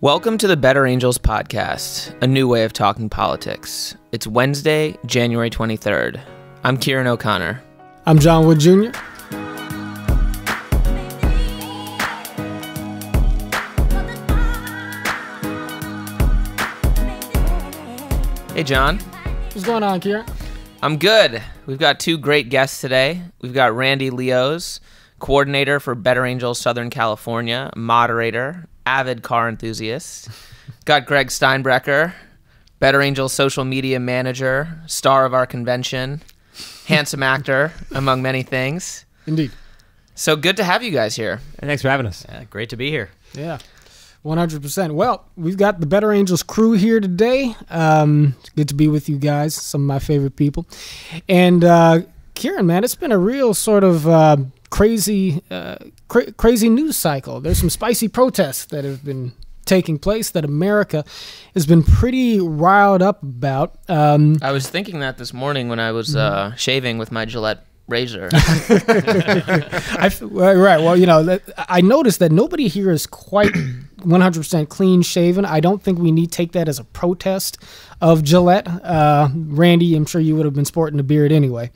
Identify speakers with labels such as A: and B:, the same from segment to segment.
A: Welcome to the Better Angels podcast, a new way of talking politics. It's Wednesday, January 23rd. I'm Ciaran O'Connor.
B: I'm John Wood Jr.
A: Hey, John.
B: What's going on, Ciaran?
A: I'm good. We've got two great guests today. We've got Randy Lioz, coordinator for Better Angels Southern California, moderator, avid car enthusiast. Got Greg Steinbrecher, Better Angels social media manager, star of our convention, handsome actor, among many things.
B: Indeed.
A: So good to have you guys here.
C: And thanks for having us.
D: Yeah, great to be here.
B: Yeah, 100%. Well, we've got the Better Angels crew here today. It's good to be with you guys, some of my favorite people. And Ciaran, man, it's been a real sort of crazy news cycle. There's some spicy protests that have been taking place that America has been pretty riled up about.
A: I was thinking that this morning when I was shaving with my Gillette razor.
B: Right. Well, you know, I noticed that nobody here is quite 100% clean shaven. I don't think we need to take that as a protest of Gillette. Randy, I'm sure you would have been sporting a beard anyway.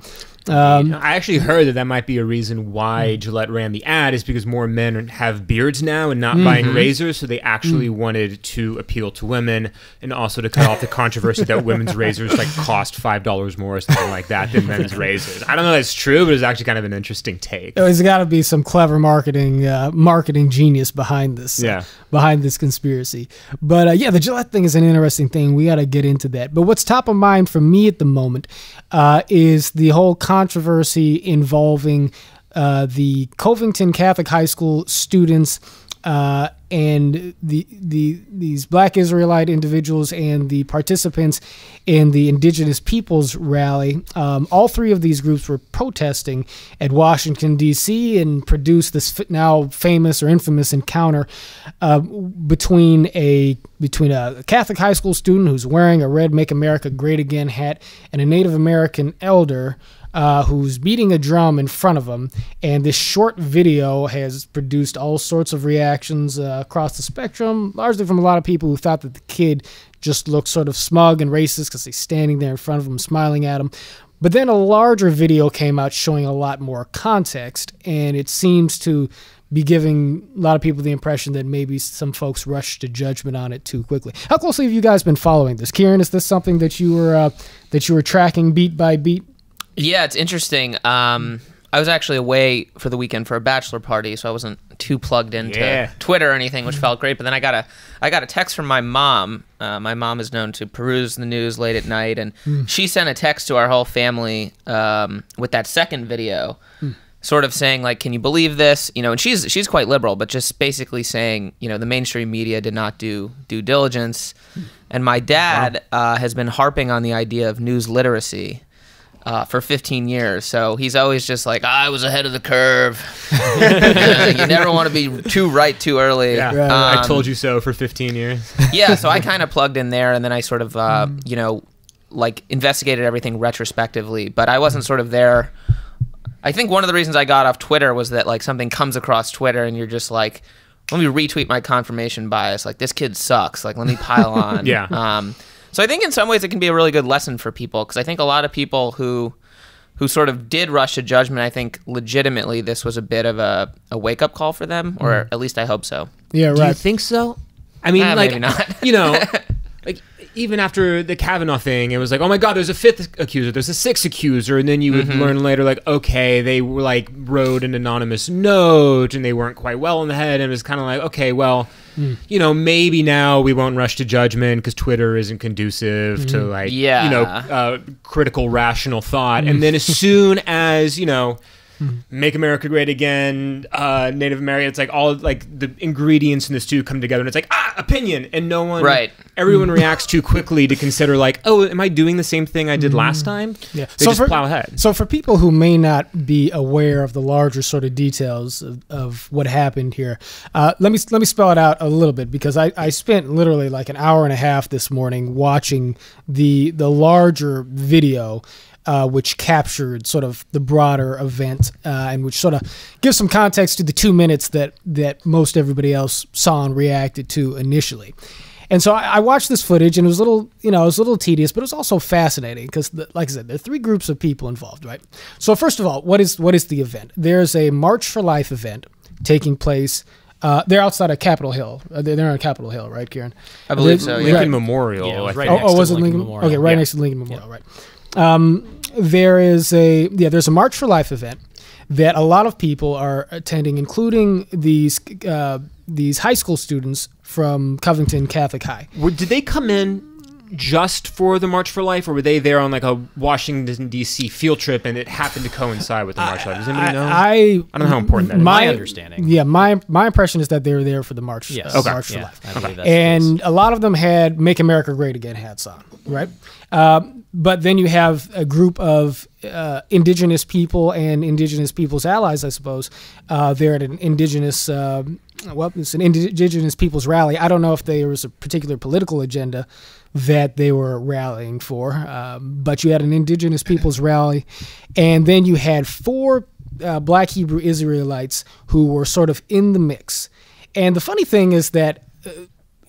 C: I actually heard that might be a reason why Gillette ran the ad, is because more men have beards now and not buying razors, so they actually wanted to appeal to women and also to cut off the controversy that women's razors cost $5 more or something like that than men's razors. I don't know if that's true, but it's actually kind of an interesting take.
B: There's got to be some clever marketing genius behind this, behind this conspiracy. But yeah, the Gillette thing is an interesting thing. We got to get into that. But what's top of mind for me at the moment is the whole controversy involving the Covington Catholic High School students and these Black Israelite individuals and the participants in the Indigenous Peoples Rally. All three of these groups were protesting at Washington, D.C. and produced this now famous or infamous encounter between a Catholic high school student who's wearing a red Make America Great Again hat and a Native American elder who's beating a drum in front of him. And this short video has produced all sorts of reactions across the spectrum, largely from a lot of people who thought that the kid just looked sort of smug and racist because he's standing there in front of him smiling at him. But then a larger video came out showing a lot more context, and it seems to be giving a lot of people the impression that maybe some folks rushed to judgment on it too quickly. How closely have you guys been following this? Ciaran, is this something that you were tracking beat by beat?
A: Yeah, it's interesting. I was actually away for the weekend for a bachelor party, so I wasn't too plugged into Twitter or anything, which felt great. But then I got a text from my mom. My mom is known to peruse the news late at night, and she sent a text to our whole family with that second video, sort of saying, like, can you believe this? You know, and she's quite liberal, but just basically saying, you know, the mainstream media did not do due diligence. And my dad has been harping on the idea of news literacy for 15 years. So he's always just like, I was ahead of the curve. You never want to be too right too early.
C: Yeah. I told you so for 15 years.
A: Yeah, so I kind of plugged in there, and then I sort of, you know, like investigated everything retrospectively, but I wasn't sort of there. I think one of the reasons I got off Twitter was that, like, something comes across Twitter and you're just like, let me retweet my confirmation bias. Like, this kid sucks. Like, let me pile on. So I think in some ways it can be a really good lesson for people, because I think a lot of people who sort of did rush to judgment, I think legitimately this was a bit of a wake-up call for them, or at least I hope so.
B: Yeah, right.
C: Do you think so? I mean,
A: maybe not.
C: You know, like, even after the Kavanaugh thing, it was like, oh my God, there's a fifth accuser, there's a sixth accuser, and then you would learn later, like, okay, they were like wrote an anonymous note, and they weren't quite well in the head, and it was kind of like, okay, well, you know, maybe now we won't rush to judgment because Twitter isn't conducive to, like, you know, critical, rational thought. And then as soon as, you know, Make America Great Again, Native American, it's like all like the ingredients in the stew come together, and it's like, opinion, and no one, everyone reacts too quickly to consider, like, oh, am I doing the same thing I did last time?
B: Yeah,
C: they just plow ahead.
B: So for people who may not be aware of the larger sort of details of what happened here, let me spell it out a little bit, because I spent literally like an hour and a half this morning watching the larger video which captured sort of the broader event and which sort of gives some context to the 2 minutes that most everybody else saw and reacted to initially. And so I watched this footage, and it was a little tedious, but it was also fascinating because, like I said, there are 3 groups of people involved, right? So first of all, what is the event? There's a March for Life event taking place. They're outside of Capitol Hill. They're on Capitol Hill, right, Kieran?
A: I believe so.
C: Lincoln
A: Right.
C: Memorial.
D: Yeah, it was
C: right
D: right next to
B: was it Lincoln
D: Memorial.
B: Okay, right next to Lincoln Memorial, right. There's a March for Life event that a lot of people are attending, including these high school students from Covington Catholic High.
C: Did they come in just for the March for Life, or were they there on like a Washington D.C. field trip and it happened to coincide with the March for Life? Does anybody know? I
B: don't
C: know how important that is.
D: My understanding.
B: Yeah, my impression is that they were there for the March.
D: Yes.
B: March for Life.
D: I believe that's
B: And a lot of them had "Make America Great Again" hats on, right? But then you have a group of indigenous people and indigenous people's allies, I suppose. They're at an indigenous, it's an indigenous people's rally. I don't know if there was a particular political agenda that they were rallying for, but you had an indigenous people's rally, and then you had 4 Black Hebrew Israelites who were sort of in the mix. And the funny thing is that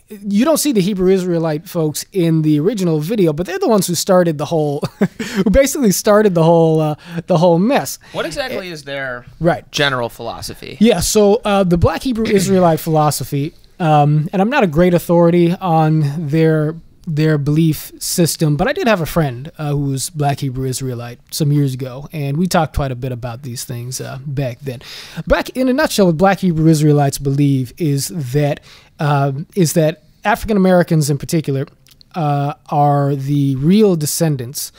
B: you don't see the Hebrew Israelite folks in the original video, but they're the ones who started the whole, who basically started the whole mess.
A: What exactly is their general philosophy?
B: Yeah, so the Black Hebrew Israelite philosophy, and I'm not a great authority on their belief system, but I did have a friend who was Black Hebrew Israelite some years ago, and we talked quite a bit about these things back then. In a nutshell, what Black Hebrew Israelites believe is that African Americans in particular are the real descendants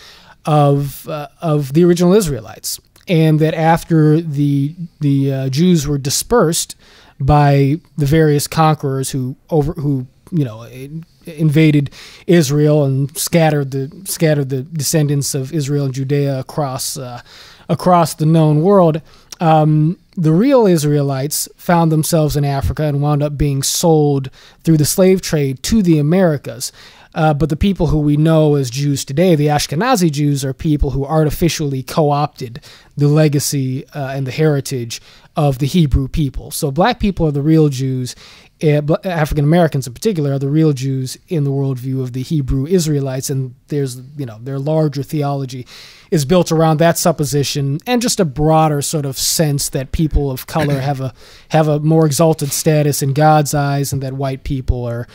B: of the original Israelites, and that after the Jews were dispersed by the various conquerors who invaded Israel and scattered the descendants of Israel and Judea across the known world. The real Israelites found themselves in Africa and wound up being sold through the slave trade to the Americas. But the people who we know as Jews today, the Ashkenazi Jews, are people who artificially co-opted the legacy and the heritage of the Hebrew people. So Black people are the real Jews. African Americans in particular are the real Jews in the worldview of the Hebrew Israelites, and there's their larger theology is built around that supposition and just a broader sort of sense that people of color have a more exalted status in God's eyes, and that white people are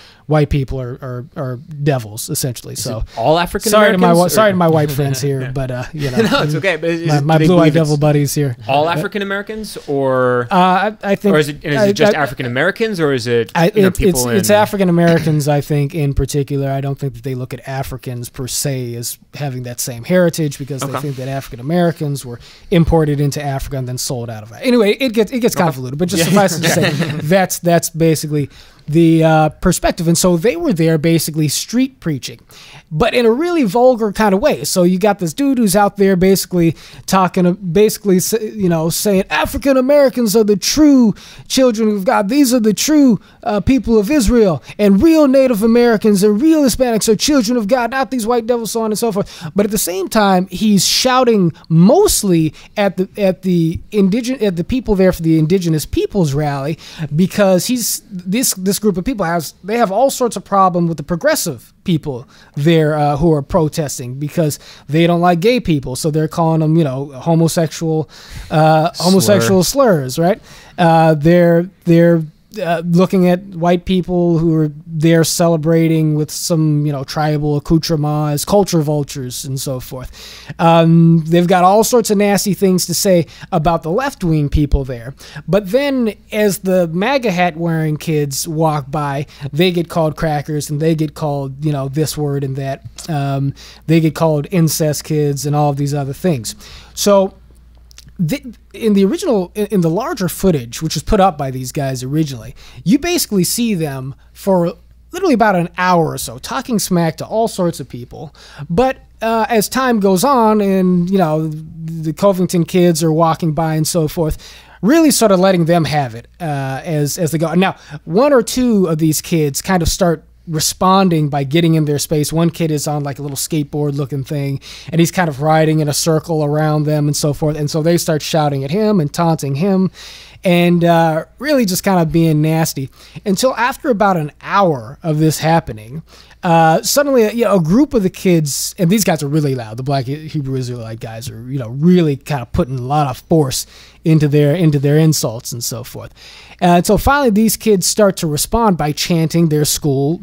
B: devils essentially. So
C: all African Americans.
B: Sorry to my white friends here, but no,
C: it's okay. But
B: my blue-eyed devil buddies here.
C: All African Americans, or
B: I think,
C: or is it just African Americans, or is it people?
B: It's African Americans, I think, in particular. I don't think that they look at Africans per se as having that same heritage, because they think that African Americans were imported into Africa and then sold out of it. Anyway, it gets convoluted, but just suffice it to say, that's basically the perspective. And so they were there basically street preaching, but in a really vulgar kind of way. So you got this dude who's out there basically saying African Americans are the true children of God. These are the true people of Israel, and real Native Americans and real Hispanics are children of God, not these white devils, so on and so forth. But at the same time, he's shouting mostly at the people there for the Indigenous Peoples Rally, because this group of people have all sorts of problem with the progressive people there who are protesting, because they don't like gay people, so they're calling them homosexual slurs, right? They're looking at white people who are there celebrating with some tribal accoutrement as culture vultures and so forth. They've got all sorts of nasty things to say about the left-wing people there. But then as the MAGA hat wearing kids walk by, they get called crackers, and they get called this word and that. They get called incest kids and all of these other things. So in the larger footage, which was put up by these guys originally, you basically see them for literally about an hour or so talking smack to all sorts of people. But as time goes on, and the Covington kids are walking by and so forth, really sort of letting them have it as they go. Now, one or two of these kids kind of start responding by getting in their space. One kid is on like a little skateboard looking thing, and he's kind of riding in a circle around them and so forth. And so they start shouting at him and taunting him, and really just kind of being nasty until after about an hour of this happening. Suddenly, a group of the kids, and these guys are really loud. The Black Hebrew Israelite guys are, really kind of putting a lot of force into their insults and so forth. So finally, these kids start to respond by chanting their school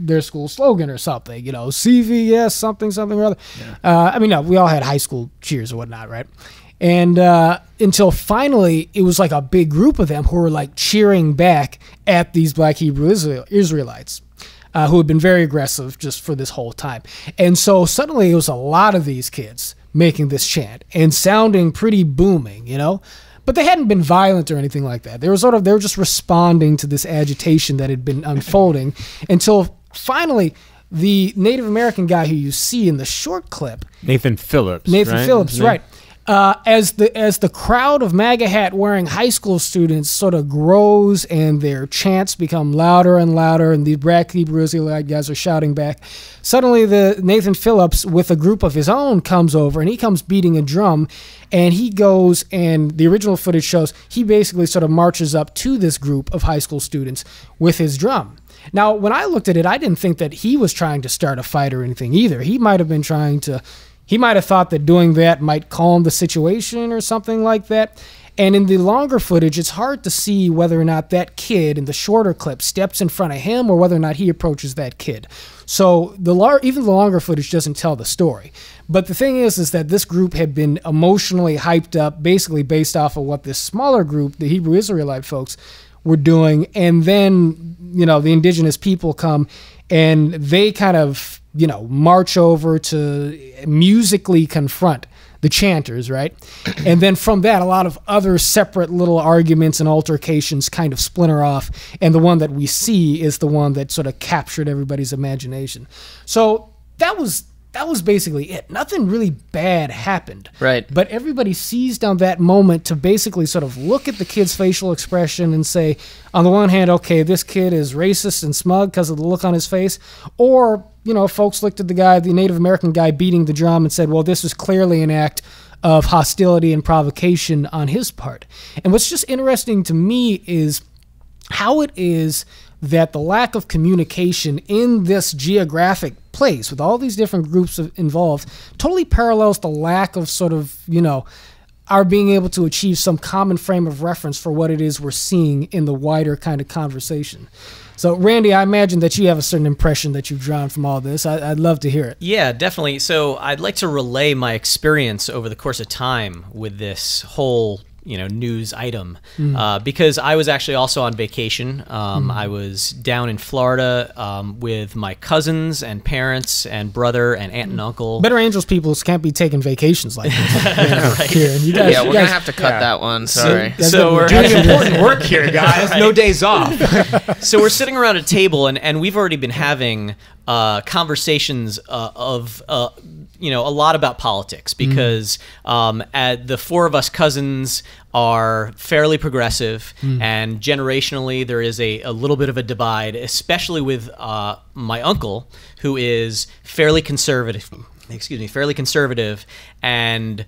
B: slogan or something. CVS something or other. Yeah. We all had high school cheers or whatnot, right? And until finally, it was like a big group of them who were like cheering back at these Black Hebrew Israelites. Who had been very aggressive just for this whole time. And so suddenly it was a lot of these kids making this chant and sounding pretty booming, But they hadn't been violent or anything like that. They were just responding to this agitation that had been unfolding until finally the Native American guy who you see in the short clip,
C: Nathan Phillips,
B: right? As the crowd of MAGA hat wearing high school students sort of grows and their chants become louder and louder, and the Black Hebrew Israelite guys are shouting back, suddenly the Nathan Phillips with a group of his own comes over, and he comes beating a drum, and he goes, and the original footage shows he basically sort of marches up to this group of high school students with his drum. Now, when I looked at it, I didn't think that he was trying to start a fight or anything either. He might have thought that doing that might calm the situation or something like that. And in the longer footage, it's hard to see whether or not that kid in the shorter clip steps in front of him or whether or not he approaches that kid. So even the longer footage doesn't tell the story. But the thing is that this group had been emotionally hyped up, basically based off of what this smaller group, the Hebrew Israelite folks, were doing. And then, the indigenous people come and they kind of, march over to musically confront the chanters, right? And then from that, a lot of other separate little arguments and altercations kind of splinter off. And the one that we see is the one that sort of captured everybody's imagination. So that was basically it. Nothing really bad happened.
A: Right.
B: But everybody seized on that moment to basically sort of look at the kid's facial expression and say, on the one hand, okay, this kid is racist and smug because of the look on his face. Or, folks looked at the Native American guy beating the drum and said, well, this was clearly an act of hostility and provocation on his part. And what's just interesting to me is how it is that the lack of communication in this geographic place with all these different groups involved totally parallels the lack of sort of, our being able to achieve some common frame of reference for what it is we're seeing in the wider kind of conversation. So, Randy, I imagine that you have a certain impression that you've drawn from all this. I'd love to hear it.
D: Yeah, definitely. So I'd like to relay my experience over the course of time with this whole news item, because I was actually also on vacation. I was down in Florida with my cousins and parents and brother and aunt and uncle.
B: Better Angels people can't be taking vacations like this.
D: Right.
A: We're going to have to cut that one. Sorry.
C: So we're doing important work here, guys. Right. No days off.
D: So we're sitting around a table, and we've already been having conversations of a lot about politics, because the four of us cousins are fairly progressive, and generationally there is a little bit of a divide, especially with my uncle, who is fairly conservative, and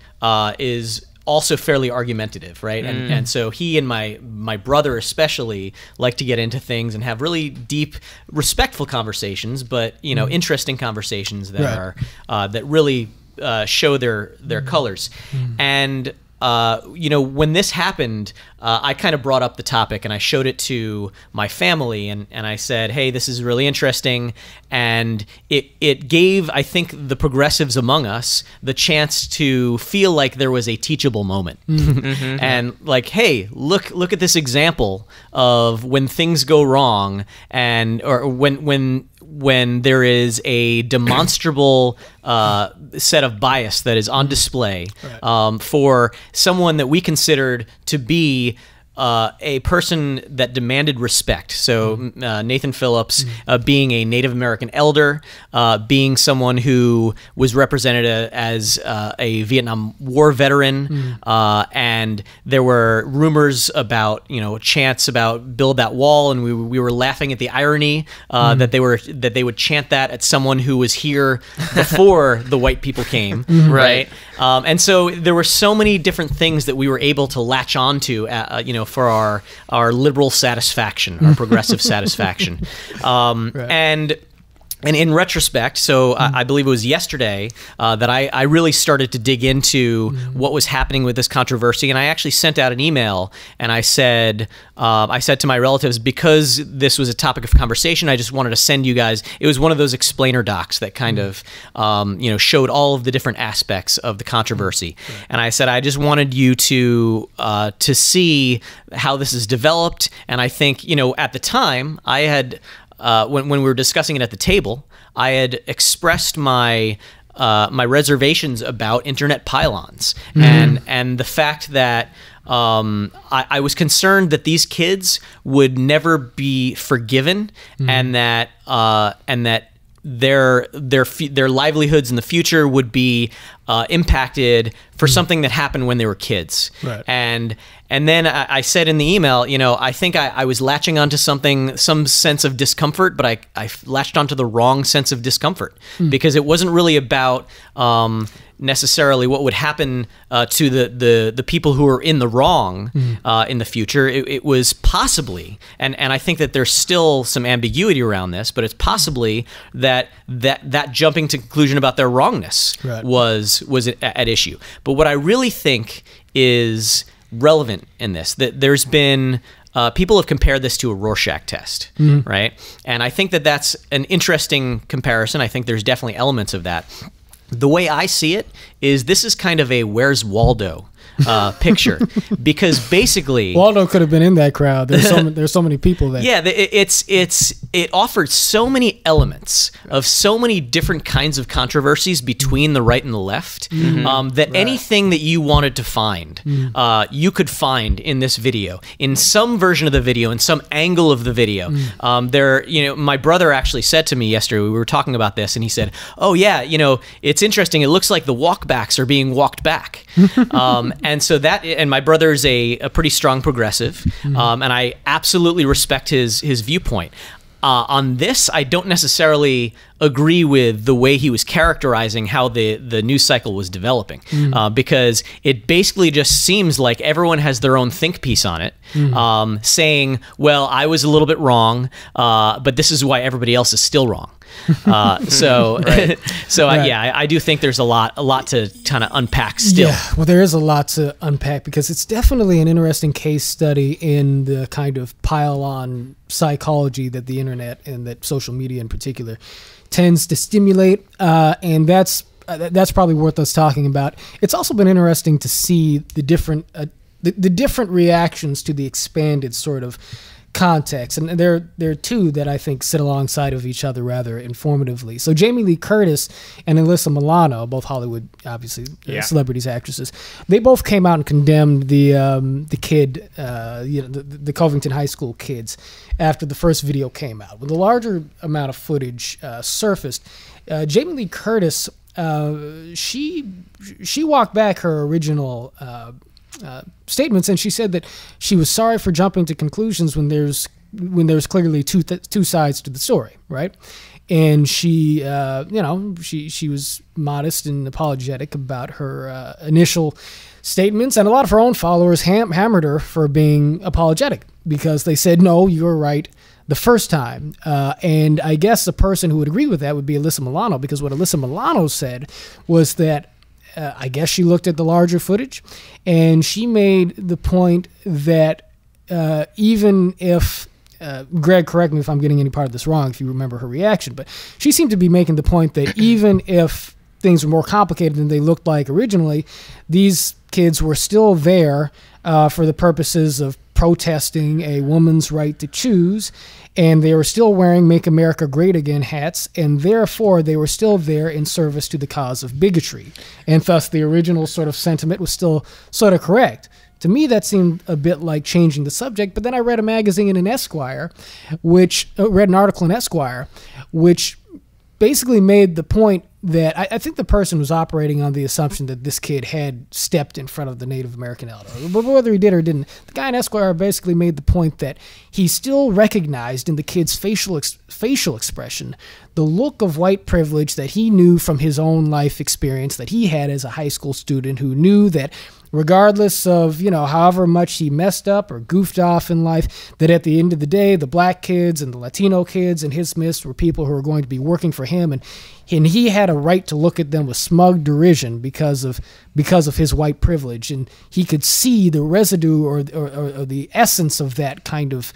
D: is also fairly argumentative, right? And so he and my brother especially like to get into things and have really deep, respectful conversations, but interesting conversations that are that really show their colors. And when this happened, I kind of brought up the topic and I showed it to my family, and I said, hey, this is really interesting. And it gave, I think, the progressives among us the chance to feel like there was a teachable moment. And like, hey, look at this example of when things go wrong, or when there is a demonstrable set of bias that is on display for someone that we considered to be a person that demanded respect. So Nathan Phillips, being a Native American elder, being someone who was represented as a Vietnam War veteran, and there were rumors about, chants about build that wall, and we were laughing at the irony that they would chant that at someone who was here before the white people came, right? And so there were so many different things that we were able to latch onto, for our liberal satisfaction, our progressive satisfaction. And in retrospect, so I believe it was yesterday that I really started to dig into what was happening with this controversy, and I actually sent out an email, and I said to my relatives, because this was a topic of conversation, I just wanted to send you guys. It was one of those explainer docs that kind of showed all of the different aspects of the controversy, and I said I just wanted you to see how this is developed, and I think at the time I had. When we were discussing it at the table, I had expressed my reservations about internet pile-ons and the fact that I was concerned that these kids would never be forgiven, and that their livelihoods in the future would be impacted for something that happened when they were kids.
B: Right.
D: And then I said in the email, I think I was latching onto some sense of discomfort, but I latched onto the wrong sense of discomfort, because it wasn't really about necessarily what would happen to the people who are in the wrong in the future. It was possibly, and I think that there's still some ambiguity around this, but it's possibly that jumping to conclusion about their wrongness was at issue. But what I really think is relevant in this, that there's been people have compared this to a Rorschach test, right? And I think that that's an interesting comparison. I think there's definitely elements of that. The way I see it is this is kind of a Where's Waldo picture, because basically
B: Waldo could have been in that crowd. There's so many people there.
D: Yeah, it offered so many elements of so many different kinds of controversies between the right and the left, that anything that you wanted to find, you could find in this video, in some version of the video, in some angle of the video. My brother actually said to me yesterday, we were talking about this, and he said, "Oh yeah, it's interesting. It looks like the walkbacks are being walked back." And so and my brother's a pretty strong progressive, and I absolutely respect his viewpoint. On this, I don't necessarily agree with the way he was characterizing how the news cycle was developing, because it basically just seems like everyone has their own think piece on it, saying, well, I was a little bit wrong, but this is why everybody else is still wrong. I do think there's a lot to kind of unpack still.
B: Yeah, well, there is a lot to unpack, because it's definitely an interesting case study in the kind of pile-on psychology that the internet and that social media in particular tends to stimulate, and that's probably worth us talking about. It's also been interesting to see the different reactions to the expanded sort of context, and there are two that I think sit alongside of each other rather informatively. So Jamie Lee Curtis and Alyssa Milano, both Hollywood, obviously, celebrities, actresses, they both came out and condemned the kid, the Covington High School kids after the first video came out. When the larger amount of footage surfaced, Jamie Lee Curtis, she walked back her original statements, and she said that she was sorry for jumping to conclusions when there's clearly two sides to the story, right? And she was modest and apologetic about her initial statements, and a lot of her own followers hammered her for being apologetic, because they said, no, you're right the first time. And I guess the person who would agree with that would be Alyssa Milano, because what Alyssa Milano said was that I guess she looked at the larger footage, and she made the point that even if, Greg, correct me if I'm getting any part of this wrong, if you remember her reaction, but she seemed to be making the point that even if things were more complicated than they looked like originally, these kids were still there for the purposes of protesting a woman's right to choose, and they were still wearing Make America Great Again hats, and therefore they were still there in service to the cause of bigotry, and thus the original sort of sentiment was still sort of correct. To me, that seemed a bit like changing the subject. But then I read a magazine in Esquire, read an article in Esquire, which basically made the point that I think the person was operating on the assumption that this kid had stepped in front of the Native American elder. But whether he did or didn't, the guy in Esquire basically made the point that he still recognized in the kid's facial expression the look of white privilege that he knew from his own life experience that he had as a high school student, who knew that regardless of, however much he messed up or goofed off in life, that at the end of the day, the black kids and the Latino kids in his midst were people who were going to be working for him, and he had a right to look at them with smug derision because of his white privilege, and he could see the residue or the essence of that kind of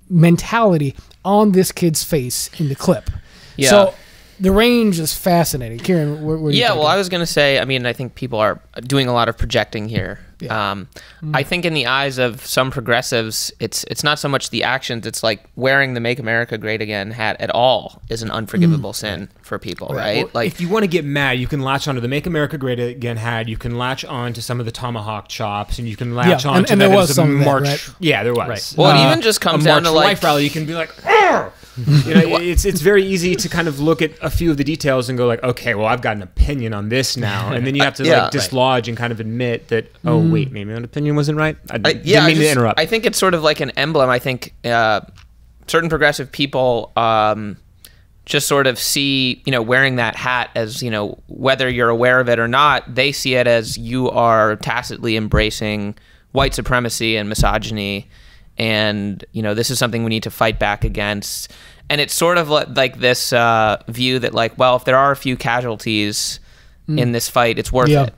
B: mentality on this kid's face in the clip.
A: Yeah.
B: So the range is fascinating. Ciaran, what are you thinking?
A: Well, I was going to say, I think people are doing a lot of projecting here.
B: Yeah.
A: I think in the eyes of some progressives, it's not so much the actions, it's like wearing the Make America Great Again hat at all is an unforgivable sin for people, right?
C: Well, if you want to get mad, you can latch onto the Make America Great Again hat, you can latch on to some of the tomahawk chops, and you can latch on to
B: and
C: that
B: there was
C: as a
B: some
C: march.
B: Of that, right?
C: Yeah, there was.
A: Right. Well, it even just comes down to like
C: life rally. You can be like, "Arr!" It's very easy to kind of look at a few of the details and go like, okay, well, I've got an opinion on this now, and then you have to dislodge and kind of admit that, oh wait, maybe my opinion wasn't right. I didn't mean to interrupt.
A: I think it's sort of like an emblem. I think certain progressive people just sort of see, wearing that hat as, whether you're aware of it or not, they see it as you are tacitly embracing white supremacy and misogyny. And, this is something we need to fight back against. And it's sort of like this view that, like, well, if there are a few casualties in this fight, it's worth it.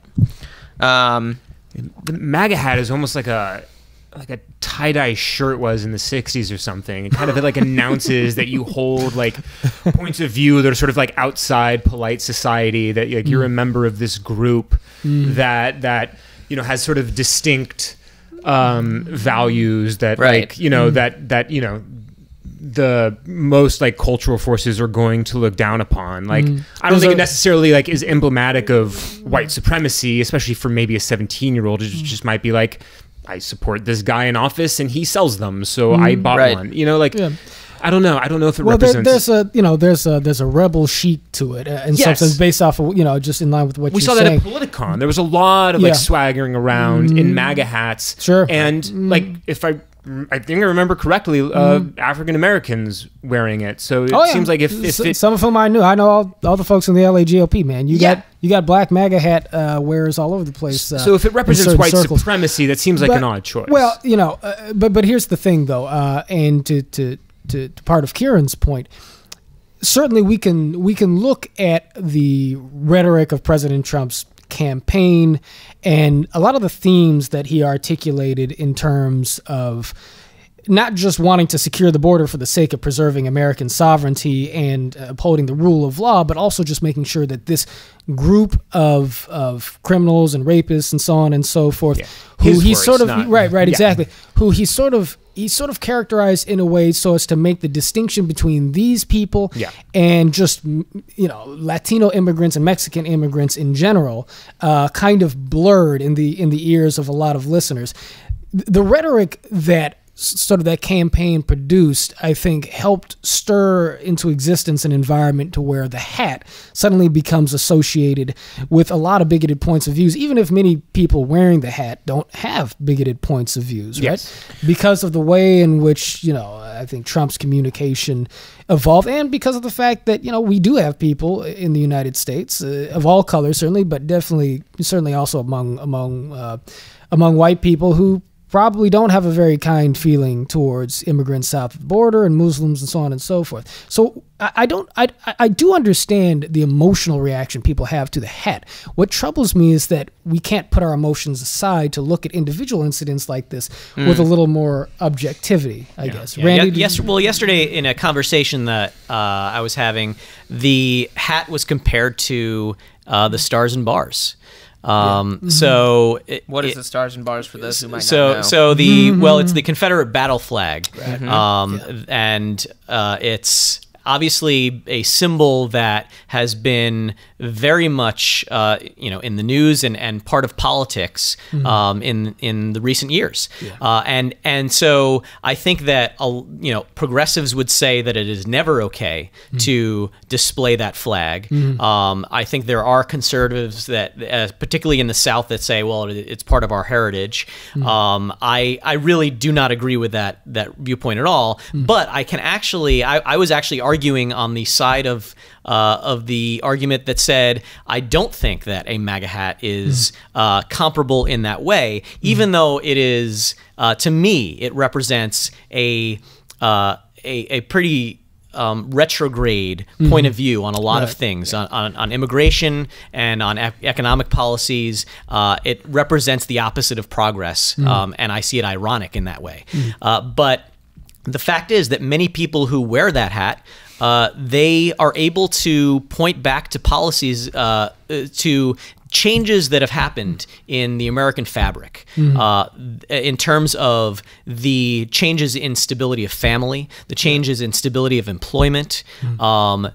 C: The MAGA hat is almost like a tie-dye shirt was in the 60s or something. It kind of like announces that you hold like points of view that are sort of like outside polite society, that like you're a member of this group that has sort of distinct values that the most like cultural forces are going to look down upon. Like I don't think it necessarily like is emblematic of white supremacy, especially for maybe a 17-year-old. It just might be like, I support this guy in office and he sells them, so I bought one. I don't know. I don't know if it represents.
B: There's a rebel chic to it, in some sense, based off of just in line with what
C: we
B: you're
C: saw
B: saying.
C: that at Politicon. There was a lot of like swaggering around in MAGA hats.
B: Sure.
C: And like if I think I remember correctly, African Americans wearing it. So it seems like if
B: some of them I knew. I know all the folks in the LA GOP, man. You got black MAGA hat wearers all over the place.
C: So if it represents white supremacy, that seems like an odd choice.
B: Well, but here's the thing, though, and to part of Ciaran's point, certainly we can look at the rhetoric of President Trump's campaign and a lot of the themes that he articulated in terms of not just wanting to secure the border for the sake of preserving American sovereignty and upholding the rule of law, but also just making sure that this group of criminals and rapists and so on and so forth, who he sort of exactly, who he sort of characterized in a way so as to make the distinction between these people and just Latino immigrants and Mexican immigrants in general, kind of blurred in the ears of a lot of listeners. The rhetoric that sort of that campaign produced, I think, helped stir into existence an environment to where the hat suddenly becomes associated with a lot of bigoted points of views, even if many people wearing the hat don't have bigoted points of views, right? Because of the way in which, I think Trump's communication evolved, and because of the fact that, we do have people in the United States of all colors, certainly, but certainly also among white people who probably don't have a very kind feeling towards immigrants south of the border and Muslims and so on and so forth. So I do understand the emotional reaction people have to the hat. What troubles me is that we can't put our emotions aside to look at individual incidents like this with a little more objectivity, I guess. Randy,
D: yesterday in a conversation that I was having, the hat was compared to the Stars and Bars. So
A: what is the Stars and Bars for those who might not know?
D: So it's the Confederate battle flag, and it's obviously a symbol that has been very much, in the news and part of politics in the recent years. Yeah. And so I think that, progressives would say that it is never okay to display that flag. I think there are conservatives that, particularly in the South, that say, well, it's part of our heritage. I really do not agree with that viewpoint at all. But I can actually, I was actually arguing on the side of the argument that said, I don't think that a MAGA hat is comparable in that way, even though it is, to me, it represents a pretty retrograde point of view on a lot of things, on immigration and on economic policies. It represents the opposite of progress, and I see it ironic in that way. But the fact is that many people who wear that hat, they are able to point back to policies, to changes that have happened in the American fabric, in terms of the changes in stability of family, the changes in stability of employment,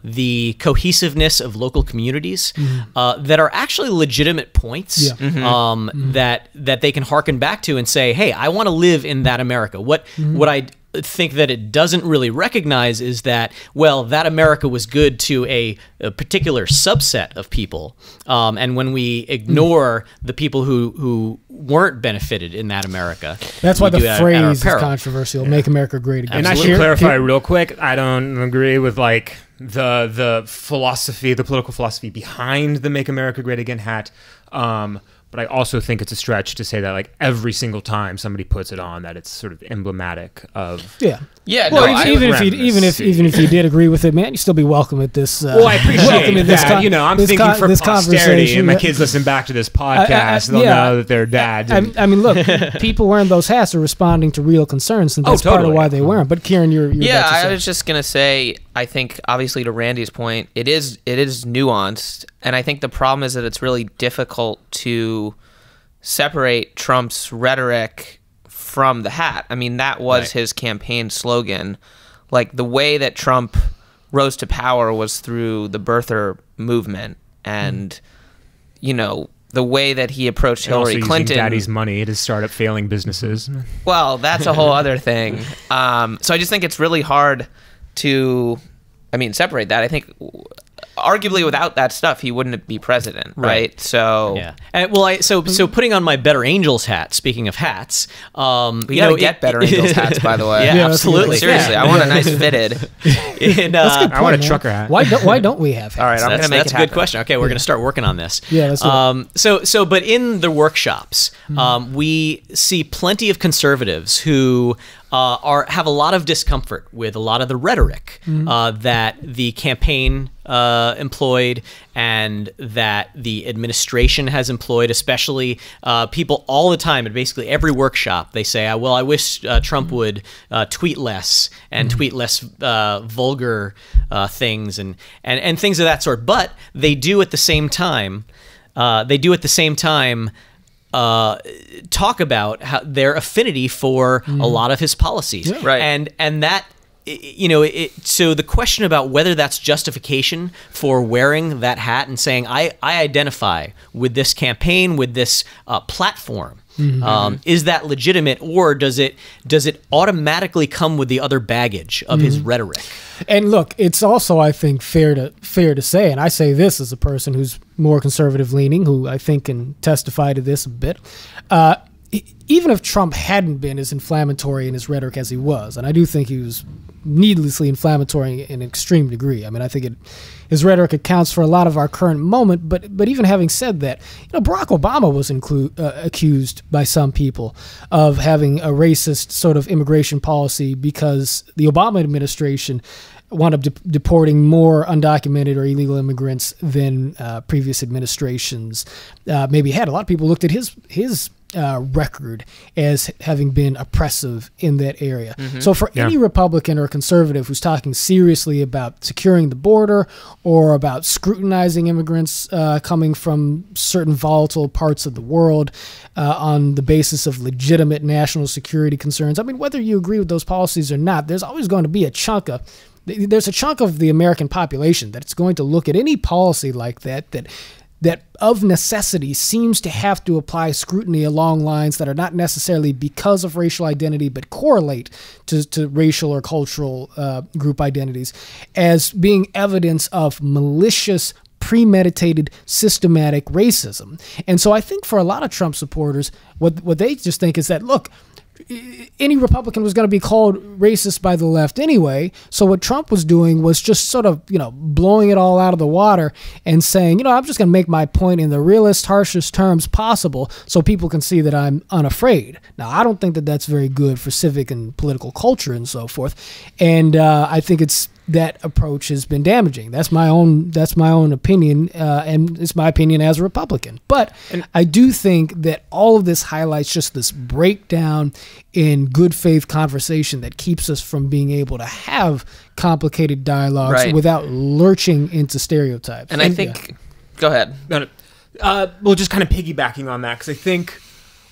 D: the cohesiveness of local communities, that are actually legitimate points that they can hearken back to and say, hey, I want to live in that America. What I think that it doesn't really recognize is that, well, that America was good to a particular subset of people, and when we ignore the people who weren't benefited in that America,
B: that's why the phrase is controversial. Make America Great Again.
C: And I should clarify real quick, I don't agree with like the philosophy, the political philosophy behind the Make America Great Again hat. But I also think it's a stretch to say that like every single time somebody puts it on, that it's sort of emblematic of
B: Well, no, even if you did agree with it, man, you still be welcome at this.
C: Well, I appreciate that. I'm thinking for posterity, and my kids listen back to this podcast, they'll know that their dad.
B: I mean, look, people wearing those hats are responding to real concerns, and that's part of why they wear them. But Ciaran, you're
A: I was just gonna say, I think obviously to Randy's point, it is nuanced, and I think the problem is that it's really difficult to separate Trump's rhetoric from the hat. I mean, that was his campaign slogan. Like, the way that Trump rose to power was through the birther movement, and the way that he approached Hillary Clinton.
C: Using daddy's money to start up failing businesses.
A: Well, that's a whole other thing. So I just think it's really hard to, separate that. I think arguably without that stuff, he wouldn't be president, right? So
D: and so putting on my Better Angels hat. Speaking of hats,
A: we gotta get Better Angels hats, by the way.
D: Yeah, absolutely.
A: Seriously, I want a nice fitted.
C: I want a trucker hat.
B: Why don't we have hats?
A: All right, I'm gonna make
D: that's
A: it
D: a good question. Okay, we're gonna start working on this.
B: Yeah, that's
D: but in the workshops, we see plenty of conservatives who have a lot of discomfort with a lot of the rhetoric that the campaign employed and that the administration has employed, especially people all the time at basically every workshop. They say, well, I wish Trump would tweet less and tweet less vulgar things and things of that sort. But they do at the same time talk about their affinity for a lot of his policies, and that so the question about whether that's justification for wearing that hat and saying I identify with this campaign, with this platform, is that legitimate, or does it automatically come with the other baggage of his rhetoric?
B: And look, it's also, I think, fair to say, and I say this as a person who's more conservative leaning, who I think can testify to this a bit. Even if Trump hadn't been as inflammatory in his rhetoric as he was, and I do think he was needlessly inflammatory in an extreme degree. I mean, I think his rhetoric accounts for a lot of our current moment. But even having said that, Barack Obama was accused by some people of having a racist sort of immigration policy because the Obama administration wound up deporting more undocumented or illegal immigrants than previous administrations maybe had. A lot of people looked at his record as having been oppressive in that area. So for any Republican or conservative who's talking seriously about securing the border or about scrutinizing immigrants coming from certain volatile parts of the world on the basis of legitimate national security concerns, I mean, whether you agree with those policies or not, there's always going to be a chunk of there's a chunk of the American population that's going to look at any policy like that of necessity seems to have to apply scrutiny along lines that are not necessarily because of racial identity, but correlate to racial or cultural group identities as being evidence of malicious, premeditated, systematic racism. And so I think for a lot of Trump supporters, what they just think is that, look, any Republican was going to be called racist by the left anyway. So what Trump was doing was just sort of, blowing it all out of the water and saying, I'm just going to make my point in the realest, harshest terms possible so people can see that I'm unafraid. Now, I don't think that that's very good for civic and political culture and so forth. And I think that approach has been damaging. That's my own opinion, and it's my opinion as a Republican. But I do think that all of this highlights just this breakdown in good faith conversation that keeps us from being able to have complicated dialogues without lurching into stereotypes.
A: And I think, go ahead.
C: Well, just kind of piggybacking on that, because I think,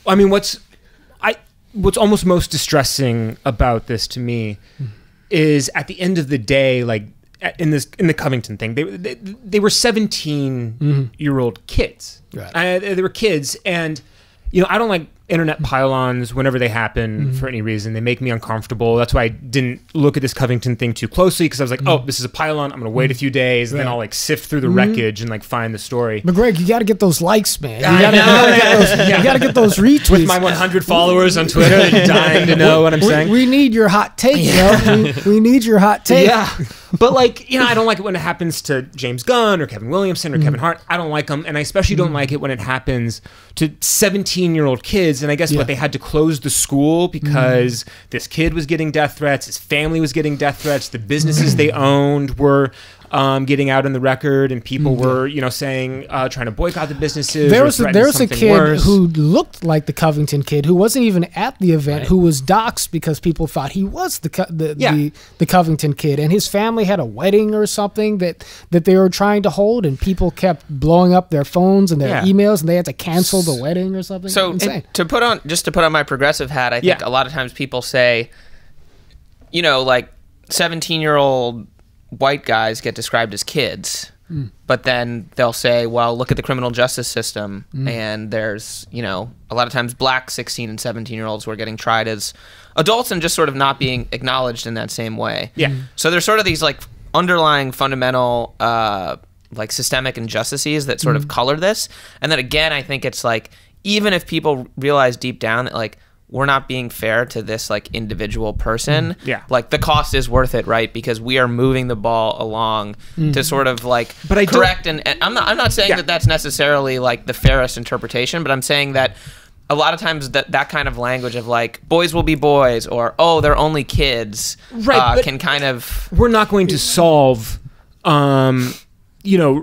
C: what's almost most distressing about this to me is at the end of the day, like in the Covington thing, they were 17-year-old kids. Right. They were kids, and I don't like internet pile-ons whenever they happen for any reason. They make me uncomfortable. That's why I didn't look at this Covington thing too closely, because I was like, oh, this is a pile-on. I'm going to wait a few days, and then I'll like sift through the wreckage and like find the story.
B: But Greg, you got to get those likes, man. You got to get those retweets.
C: With my 100 followers on Twitter, dying to know what I'm saying.
B: We need your hot take, yo. We need your hot take.
C: Yeah. But like, I don't like it when it happens to James Gunn or Kevin Williamson or Kevin Hart. I don't like them. And I especially don't like it when it happens to 17-year-old kids. And I guess what they had to close the school because this kid was getting death threats, his family was getting death threats, the businesses they owned were getting out on the record, and people were, saying, trying to boycott the businesses.
B: There was a kid who looked like the Covington kid who wasn't even at the event, who was doxxed because people thought he was the Covington kid, and his family had a wedding or something that they were trying to hold, and people kept blowing up their phones and their emails, and they had to cancel the wedding or something.
A: So to put on my progressive hat, I think a lot of times people say, like 17-year-old white guys get described as kids, but then they'll say, well, look at the criminal justice system, and there's, a lot of times black 16 and 17-year-olds who are getting tried as adults and just sort of not being acknowledged in that same way. Yeah. So there's sort of these like underlying fundamental like systemic injustices that sort of color this. And then again, I think it's like, even if people realize deep down that like we're not being fair to this like individual person, like the cost is worth it, right? Because we are moving the ball along to sort of like correct. And I'm not saying that that's necessarily like the fairest interpretation, but I'm saying that a lot of times that kind of language of like boys will be boys, or they're only kids, can kind of,
C: we're not going to solve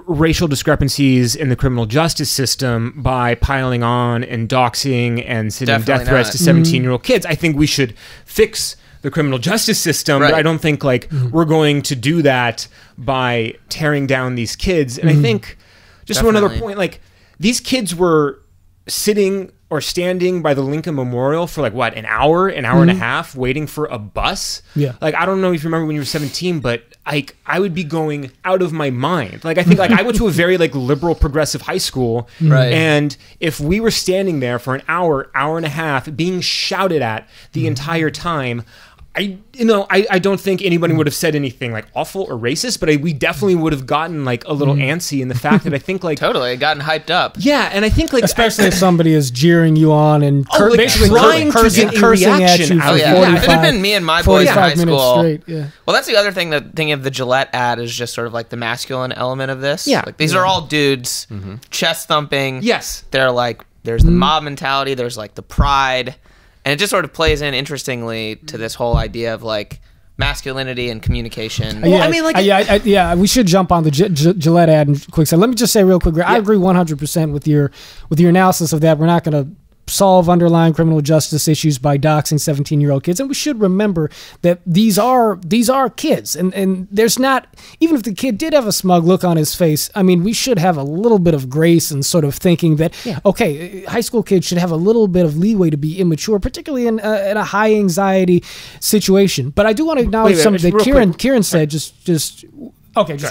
C: racial discrepancies in the criminal justice system by piling on and doxing and sending death threats to 17-year-old kids. I think we should fix the criminal justice system, but I don't think like we're going to do that by tearing down these kids. And I think just one other point, like these kids were sitting or standing by the Lincoln Memorial for like what, an hour and a half waiting for a bus. Yeah. Like, I don't know if you remember when you were 17, but like I would be going out of my mind. Like, I think like I went to a very like liberal progressive high school. Right. And if we were standing there for an hour and a half being shouted at the entire time, I don't think anybody would have said anything like awful or racist, but we definitely would have gotten like a little antsy in the fact that I think like
A: totally gotten hyped up.
C: Yeah, and I think like
B: especially if somebody is jeering you on and
C: basically cursing at you for 45.
A: If it had been me and my boys in high school. Well, that's the other thing. The thing of the Gillette ad is just sort of like the masculine element of this. Yeah, like these are all dudes, chest thumping.
C: Yes,
A: they're like there's the mob mentality. There's like the pride. And it just sort of plays in interestingly to this whole idea of like masculinity and communication.
B: Well, I mean, like, we should jump on the Gillette ad in quick second. Let me just say real quick, I agree 100% with your analysis of that. We're not going to solve underlying criminal justice issues by doxing 17-year-old kids. And we should remember that these are kids. And there's not, even if the kid did have a smug look on his face, I mean, we should have a little bit of grace and sort of thinking that, okay, high school kids should have a little bit of leeway to be immature, particularly in a high anxiety situation. But I do want to acknowledge something that Ciaran said, just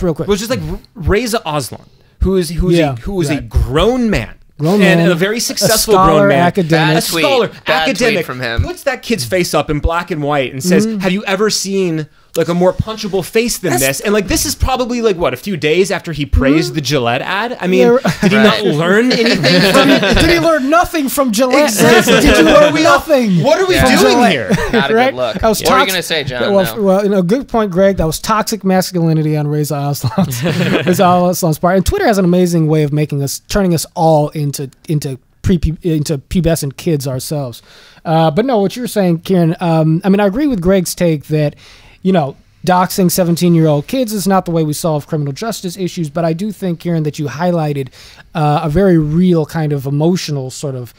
B: real quick.
C: It was just like Reza Aslan, who is a grown man. And a very successful grown man,
B: academic.
C: a scholar, academic,
A: from him.
C: Puts that kid's face up in black and white and says, "Have you ever seen like a more punchable face than this?" And like this is probably like what, a few days after he praised the Gillette ad. I mean, did he not learn anything from it?
B: Did he learn nothing from Gillette?
C: Exactly.
B: Did you learn nothing?
C: What are we doing here?
A: Not a good look. What are you going to say, John?
B: Well, good point, Greg. That was toxic masculinity on Reza Aslan's part. And Twitter has an amazing way of turning us all into pubescent kids ourselves. But no, what you're saying, Ciaran, I mean, I agree with Greg's take that, doxing 17-year-old kids is not the way we solve criminal justice issues, but I do think, Ciaran, that you highlighted a very real kind of emotional sort of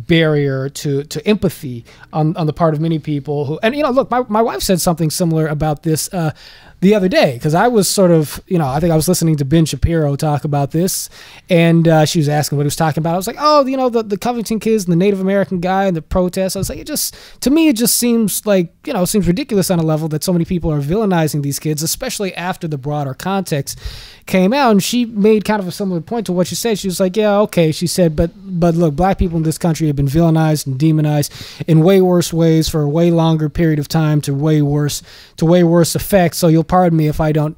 B: barrier to empathy on the part of many people who, and look, my wife said something similar about this the other day, because I was sort of, I think I was listening to Ben Shapiro talk about this, and she was asking what he was talking about. I was like, the Covington kids and the Native American guy and the protests. I was like, to me, it just seems like, it seems ridiculous on a level that so many people are villainizing these kids, especially after the broader context came out. And she made kind of a similar point to what you said. She was like, yeah, okay. She said, but look, black people in this country have been villainized and demonized in way worse ways for a way longer period of time to way worse effects. So you'll pardon me if I don't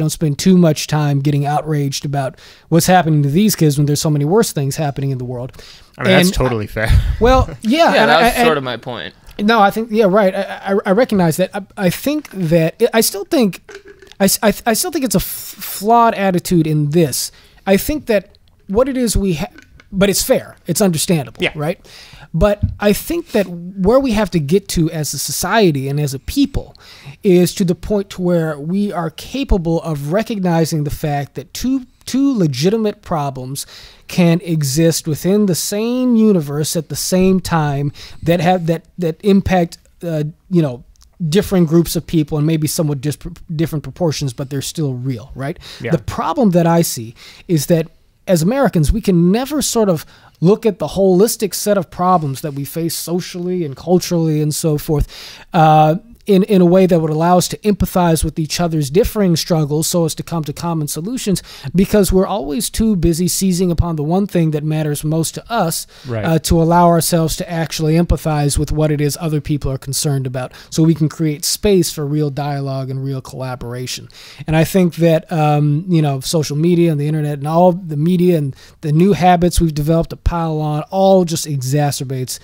B: spend too much time getting outraged about what's happening to these kids when there's so many worse things happening in the world.
C: I mean, that's totally fair.
B: Well, yeah.
A: That was sort of my point.
B: No, I think, right. I recognize that. I think that I still think it's a flawed attitude in this. I think that what it is but it's fair. It's understandable, right? But I think that where we have to get to as a society and as a people is to the point to where we are capable of recognizing the fact that two legitimate problems can exist within the same universe at the same time that impact different groups of people and maybe somewhat different proportions, but they're still real, right? Yeah. The problem that I see is that as Americans, we can never sort of look at the holistic set of problems that we face socially and culturally and so forth in a way that would allow us to empathize with each other's differing struggles so as to come to common solutions, because we're always too busy seizing upon the one thing that matters most to us, to allow ourselves to actually empathize with what it is other people are concerned about, so we can create space for real dialogue and real collaboration. And I think that social media and the internet and all the media and the new habits we've developed to pile on all just exacerbates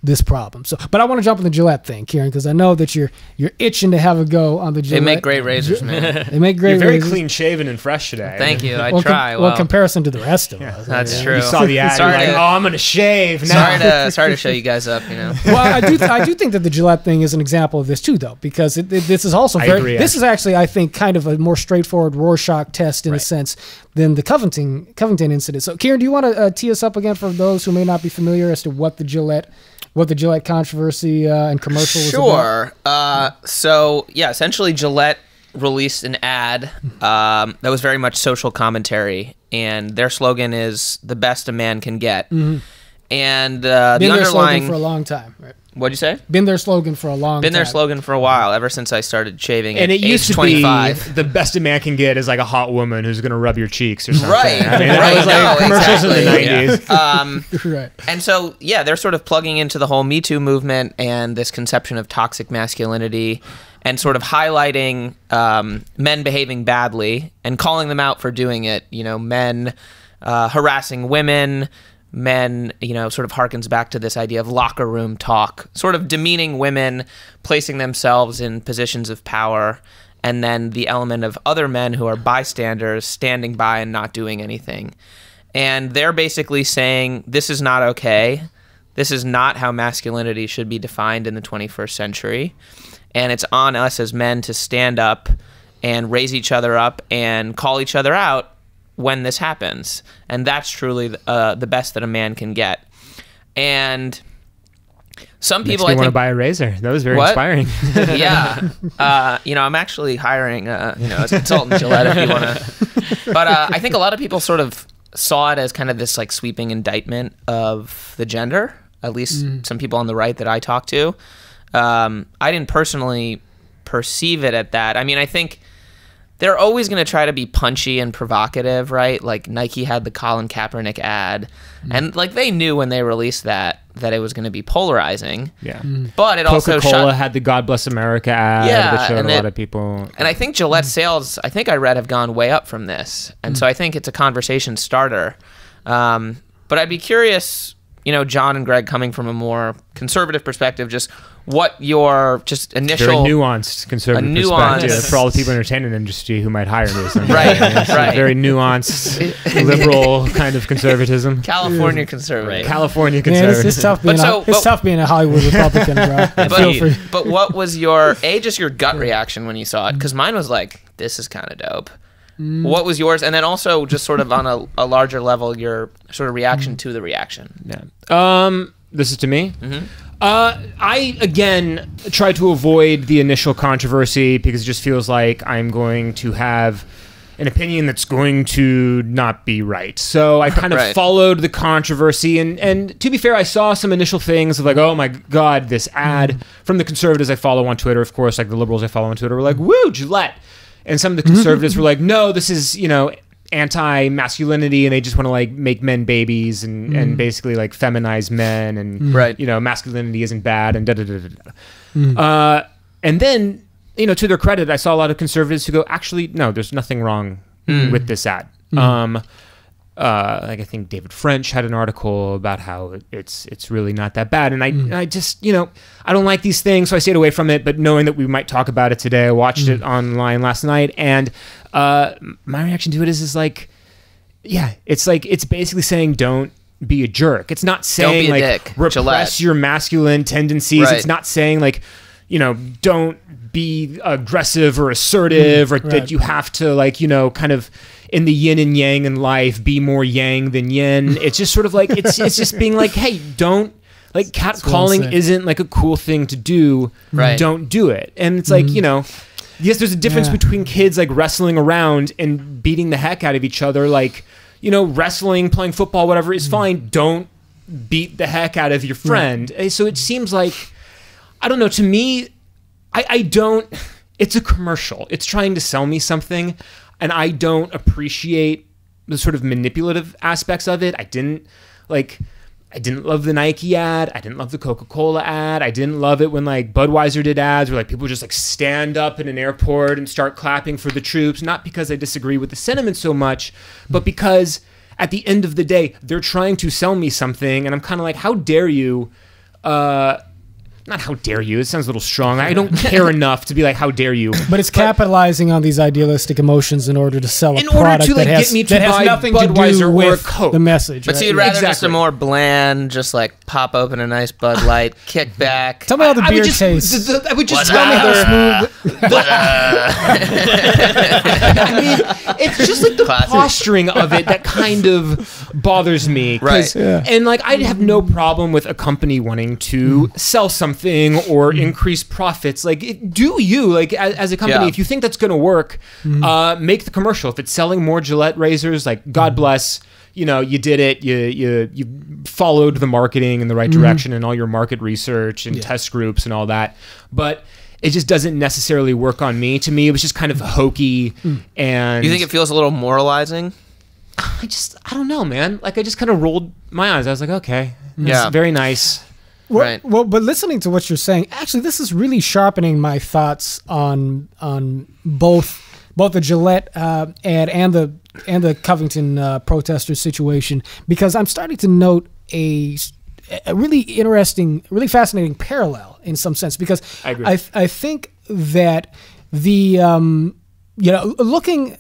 B: this problem. So, but I want to jump on the Gillette thing, Ciaran, because I know that you're itching to have a go on the Gillette.
A: They make great razors, man.
B: They make great razors.
C: You're very clean shaven and fresh today.
A: Thank you. I try.
B: Well, in comparison to the rest of us.
A: That's true.
C: You saw the ad. You're like, I'm going to shave now.
A: Sorry to show you guys up.
B: Well, I do think that the Gillette thing is an example of this too, though, because this is also this is actually, I think, kind of a more straightforward Rorschach test in a sense than the Covington incident. So, Ciaran, do you want to tee us up again for those who may not be familiar as to what the Gillette controversy and commercial was about?
A: Sure. Essentially Gillette released an ad that was very much social commentary, and their slogan is "the best a man can get." Mm-hmm. And the underlying
B: slogan for a long time, right?
A: What'd you say?
B: Been their slogan for a long time.
A: Been their slogan for a while, ever since I started shaving
C: and
A: at
C: it used
A: age 25.
C: To be the best a man can get is like a hot woman who's going to rub your cheeks or something.
A: Right.
C: I mean, that was like commercials in the 90s.
A: Right. And so, they're sort of plugging into the whole Me Too movement and this conception of toxic masculinity and sort of highlighting men behaving badly and calling them out for doing it. Men harassing women, men, sort of harkens back to this idea of locker room talk, sort of demeaning women, placing themselves in positions of power, and then the element of other men who are bystanders standing by and not doing anything. And they're basically saying, this is not okay. This is not how masculinity should be defined in the 21st century. And it's on us as men to stand up and raise each other up and call each other out when this happens. And that's truly the best that a man can get. And some people,
C: I want to buy a razor. That was very inspiring.
A: Yeah. I'm actually hiring, as a consultant, Gillette, if you want to. But I think a lot of people sort of saw it as kind of this like sweeping indictment of the gender, at least some people on the right that I talked to. I didn't personally perceive it at that. I mean, I think they're always going to try to be punchy and provocative, right? Like Nike had the Colin Kaepernick ad, and like they knew when they released that it was going to be polarizing.
C: Yeah.
A: But it also
C: Coca-Cola had the God Bless America ad that showed a lot of people.
A: And I think Gillette sales, I think I read, have gone way up from this. And so I think it's a conversation starter. But I'd be curious, John and Greg, coming from a more conservative perspective, just what your just initial...
C: Very nuanced conservative perspective for all the people in the entertainment industry who might hire me.
A: Right, right.
C: Very nuanced, liberal kind of conservatism.
A: California conservative.
C: California conservative.
B: Man, it's tough being a Hollywood Republican, bro.
A: But what was just your gut reaction when you saw it? Because mine was like, this is kind of dope. What was yours? And then also just sort of on a larger level, your sort of reaction to the reaction.
C: Yeah. This is to me. I, again, try to avoid the initial controversy because it just feels like I'm going to have an opinion that's going to not be right. So I kind of followed the controversy. And to be fair, I saw some initial things of like, oh my God, this ad from the conservatives I follow on Twitter, of course, like the liberals I follow on Twitter were like, woo, Gillette. And some of the conservatives were like, no, this is, anti-masculinity, and they just want to like make men babies and basically like feminize men, and masculinity isn't bad, and and then, to their credit, I saw a lot of conservatives who go, actually, no, there's nothing wrong with this ad. Like I think David French had an article about how it's really not that bad, and I just I don't like these things, so I stayed away from it. But knowing that we might talk about it today, I watched it online last night, and my reaction to it is like, it's basically saying don't be a jerk. It's not saying like dick. Repress Gillette. Your masculine tendencies. Right. It's not saying like don't be aggressive or assertive, or that you have to like kind of in the yin and yang in life be more yang than yin. It's just sort of like it's just being like, hey, don't like catcalling isn't like a cool thing to do. Right. Don't do it. And it's like yes, there's a difference between kids like wrestling around and beating the heck out of each other. Like wrestling, playing football, whatever is fine. Don't beat the heck out of your friend. Right. So it seems like, I don't know, to me, I don't, it's a commercial. It's trying to sell me something, and I don't appreciate the sort of manipulative aspects of it. I didn't love the Nike ad. I didn't love the Coca-Cola ad. I didn't love it when like Budweiser did ads where like people just like stand up in an airport and start clapping for the troops. Not because I disagree with the sentiment so much, but because at the end of the day, they're trying to sell me something, and I'm kind of like, how dare you? Not how dare you. It sounds a little strong. I don't care enough to be like, how dare you?
B: But it's capitalizing on these idealistic emotions in order to sell a product that has nothing Budweiser to do with the message.
A: But so you'd rather just a more bland, just like pop open a nice Bud Light, kick back.
B: Tell me how the beer tastes.
C: I would just rather. I mean, it's just like the posturing of it that kind of bothers me.
A: Right.
C: And like, I have no problem with a company wanting to sell something or increase profits. Like, do you, like, as a company, if you think that's going to work, make the commercial. If it's selling more Gillette razors, like, God bless, you did it. You followed the marketing in the right direction and all your market research and test groups and all that. But it just doesn't necessarily work on me. To me, it was just kind of hokey. And
A: you think it feels a little moralizing?
C: I don't know, man. Like, I just kind of rolled my eyes. I was like, okay, that's very nice.
B: Well, but listening to what you're saying, actually, this is really sharpening my thoughts on both the Gillette ad and the Covington protester situation, because I'm starting to note a really interesting, really fascinating parallel in some sense, because
C: I agree.
B: I think that the looking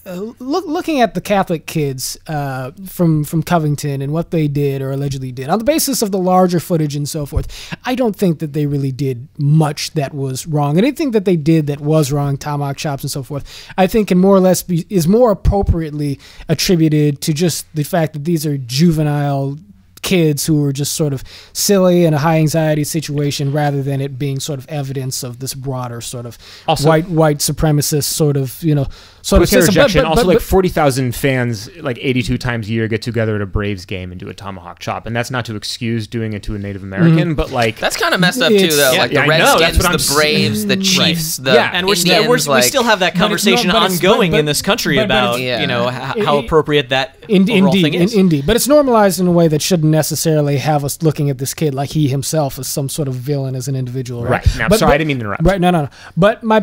B: at the Catholic kids from Covington and what they did or allegedly did on the basis of the larger footage and so forth, I don't think that they really did much that was wrong. Anything that they did that was wrong, tomahawk chops and so forth, I think can more or less is more appropriately attributed to just the fact that these are juvenile kids who were just sort of silly in a high anxiety situation, rather than it being sort of evidence of this broader sort of
C: also,
B: white supremacist sort of,
C: sort of rejection. Also, like 40,000 fans, like 82 times a year, get together at a Braves game and do a tomahawk chop, and that's not to excuse doing it to a Native American, but like
A: that's kind of messed up too, though. Like the Redskins, the Braves, the Chiefs,
D: and we still have that conversation ongoing in this country about how appropriate that overall thing is.
B: Indeed, but it's normalized in a way that shouldn't necessarily have us looking at this kid like he himself is some sort of villain as an individual. Right.
C: Now, sorry, I didn't mean to interrupt.
B: Right. No. But my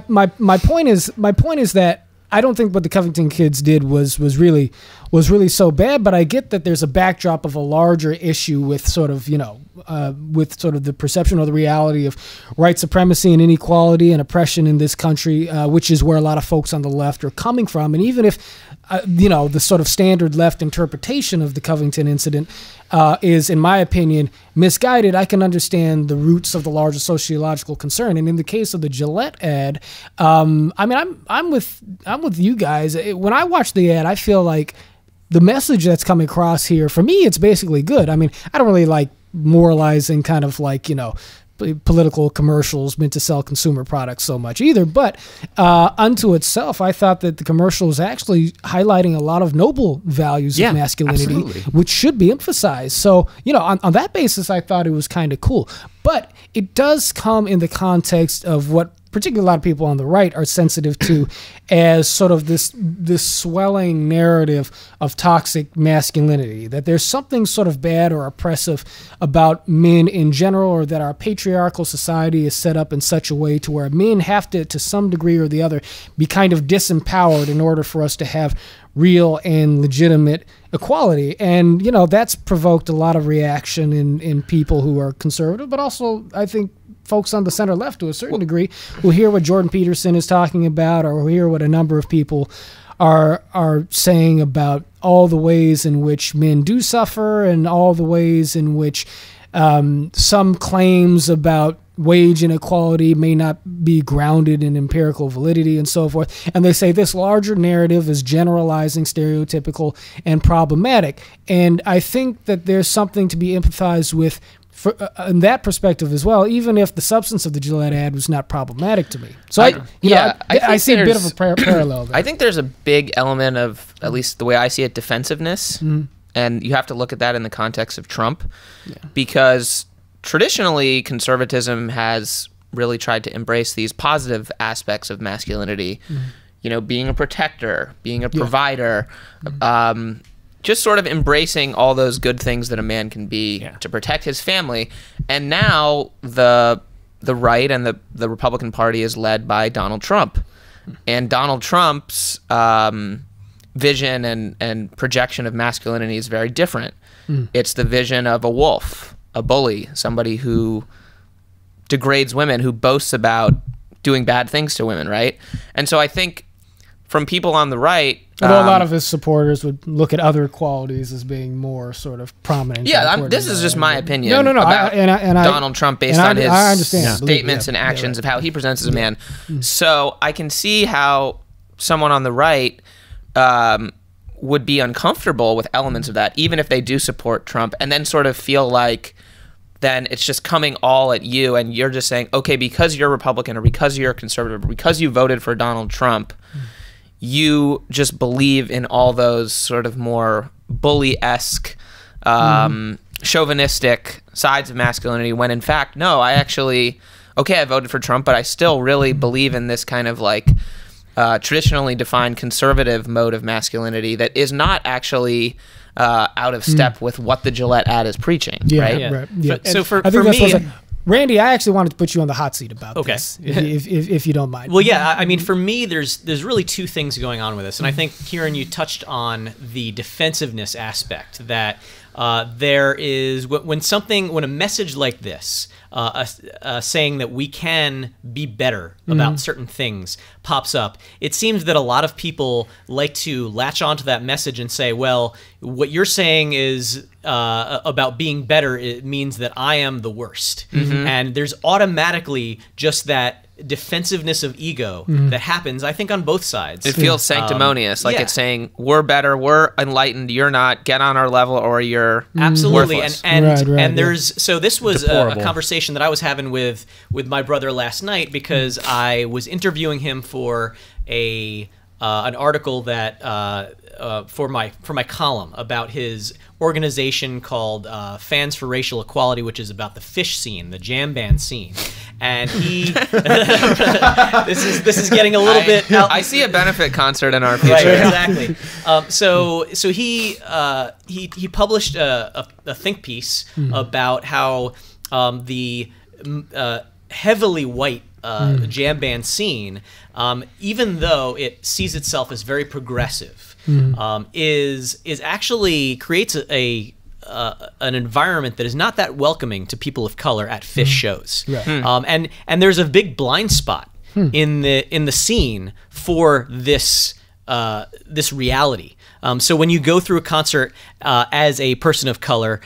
B: point is that I don't think what the Covington kids did was really so bad, but I get that there's a backdrop of a larger issue with sort of the perception or the reality of white supremacy and inequality and oppression in this country, which is where a lot of folks on the left are coming from. And even if the sort of standard left interpretation of the Covington incident is, in my opinion, misguided, I can understand the roots of the larger sociological concern. And in the case of the Gillette ad, I'm with you guys. When I watch the ad, I feel like the message that's coming across here, for me, it's basically good. I mean, I don't really like moralizing kind of like, political commercials meant to sell consumer products so much either. But unto itself, I thought that the commercial was actually highlighting a lot of noble values of masculinity, which should be emphasized. So, on that basis, I thought it was kind of cool. But it does come in the context of what particularly a lot of people on the right are sensitive to as sort of this swelling narrative of toxic masculinity, that there's something sort of bad or oppressive about men in general, or that our patriarchal society is set up in such a way to where men have to some degree or the other, be kind of disempowered in order for us to have real and legitimate equality. And, that's provoked a lot of reaction in people who are conservative, but also, I think, folks on the center left to a certain degree who hear what Jordan Peterson is talking about, or who hear what a number of people are saying about all the ways in which men do suffer, and all the ways in which some claims about wage inequality may not be grounded in empirical validity and so forth. And they say this larger narrative is generalizing, stereotypical, and problematic. And I think that there's something to be empathized with in that perspective as well, even if the substance of the Gillette ad was not problematic to me. So I see a bit of a parallel there.
A: I think there's a big element of, at least the way I see it, defensiveness. And you have to look at that in the context of Trump, because traditionally conservatism has really tried to embrace these positive aspects of masculinity, being a protector, being a provider, just sort of embracing all those good things that a man can be to protect his family. And now the right and the Republican Party is led by Donald Trump. And Donald Trump's vision and projection of masculinity is very different. It's the vision of a wolf, a bully, somebody who degrades women, who boasts about doing bad things to women, right? And so I think from people on the right,
B: although a lot of his supporters would look at other qualities as being more sort of prominent.
A: This is just my opinion.
B: No.
A: About Donald Trump based on his statements and actions of how he presents as a man. So I can see how someone on the right would be uncomfortable with elements of that, even if they do support Trump, and then sort of feel like then it's just coming all at you, and you're just saying, okay, because you're a Republican, or because you're a conservative, or because you voted for Donald Trump, you just believe in all those sort of more bully-esque, chauvinistic sides of masculinity, when in fact, no, I voted for Trump, but I still really believe in this kind of like traditionally defined conservative mode of masculinity that is not actually out of step with what the Gillette ad is preaching. Right.
D: So for me,
B: Randy, I actually wanted to put you on the hot seat about this, if you don't mind.
D: Well, I mean, for me, there's really two things going on with this, and I think, Ciaran, you touched on the defensiveness aspect, that there is, when a message like this, saying that we can be better about certain things pops up, it seems that a lot of people like to latch onto that message and say, well, what you're saying is about being better, it means that I am the worst. And there's automatically just that defensiveness of ego that happens, I think, on both sides.
A: It feels sanctimonious, like it's saying we're better, we're enlightened, you're not. Get on our level, or you're
D: absolutely.
A: worthless.
D: And there's so this was a conversation that I was having with my brother last night, because I was interviewing him for an article that for my column about his organization called Fans for Racial Equality, which is about the fish scene, the jam band scene. And he this is getting a little bit out.
A: I see a benefit concert in our future.
D: Right, exactly. So he published a think piece about how the heavily white jam band scene, even though it sees itself as very progressive, is actually creates an environment that is not that welcoming to people of color at Phish shows. Right. And there's a big blind spot in the scene for this reality. So when you go through a concert as a person of color,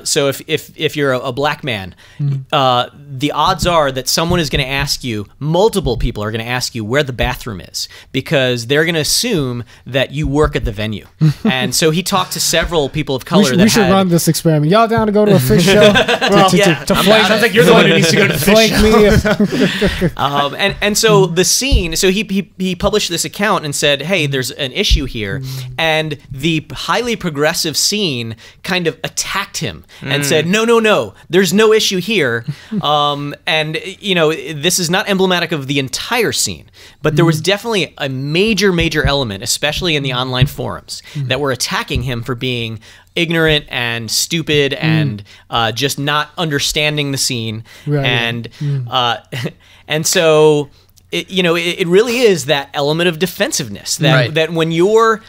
D: so if you're a black man, the odds are that someone is going to ask you, multiple people are going to ask you where the bathroom is, because they're going to assume that you work at the venue. And so he talked to several people of color.
B: We should run this experiment. Y'all down to go to a Phish show? To flank,
C: sounds like you're the one who needs to go to the Phish show.
D: And so the scene, so he published this account and said, hey, there's an issue here. And the highly progressive scene kind of attacked him and said, no, there's no issue here. And, this is not emblematic of the entire scene, but there was definitely a major element, especially in the online forums, that were attacking him for being ignorant and stupid and just not understanding the scene. Right. And so, it really is that element of defensive-ness that when your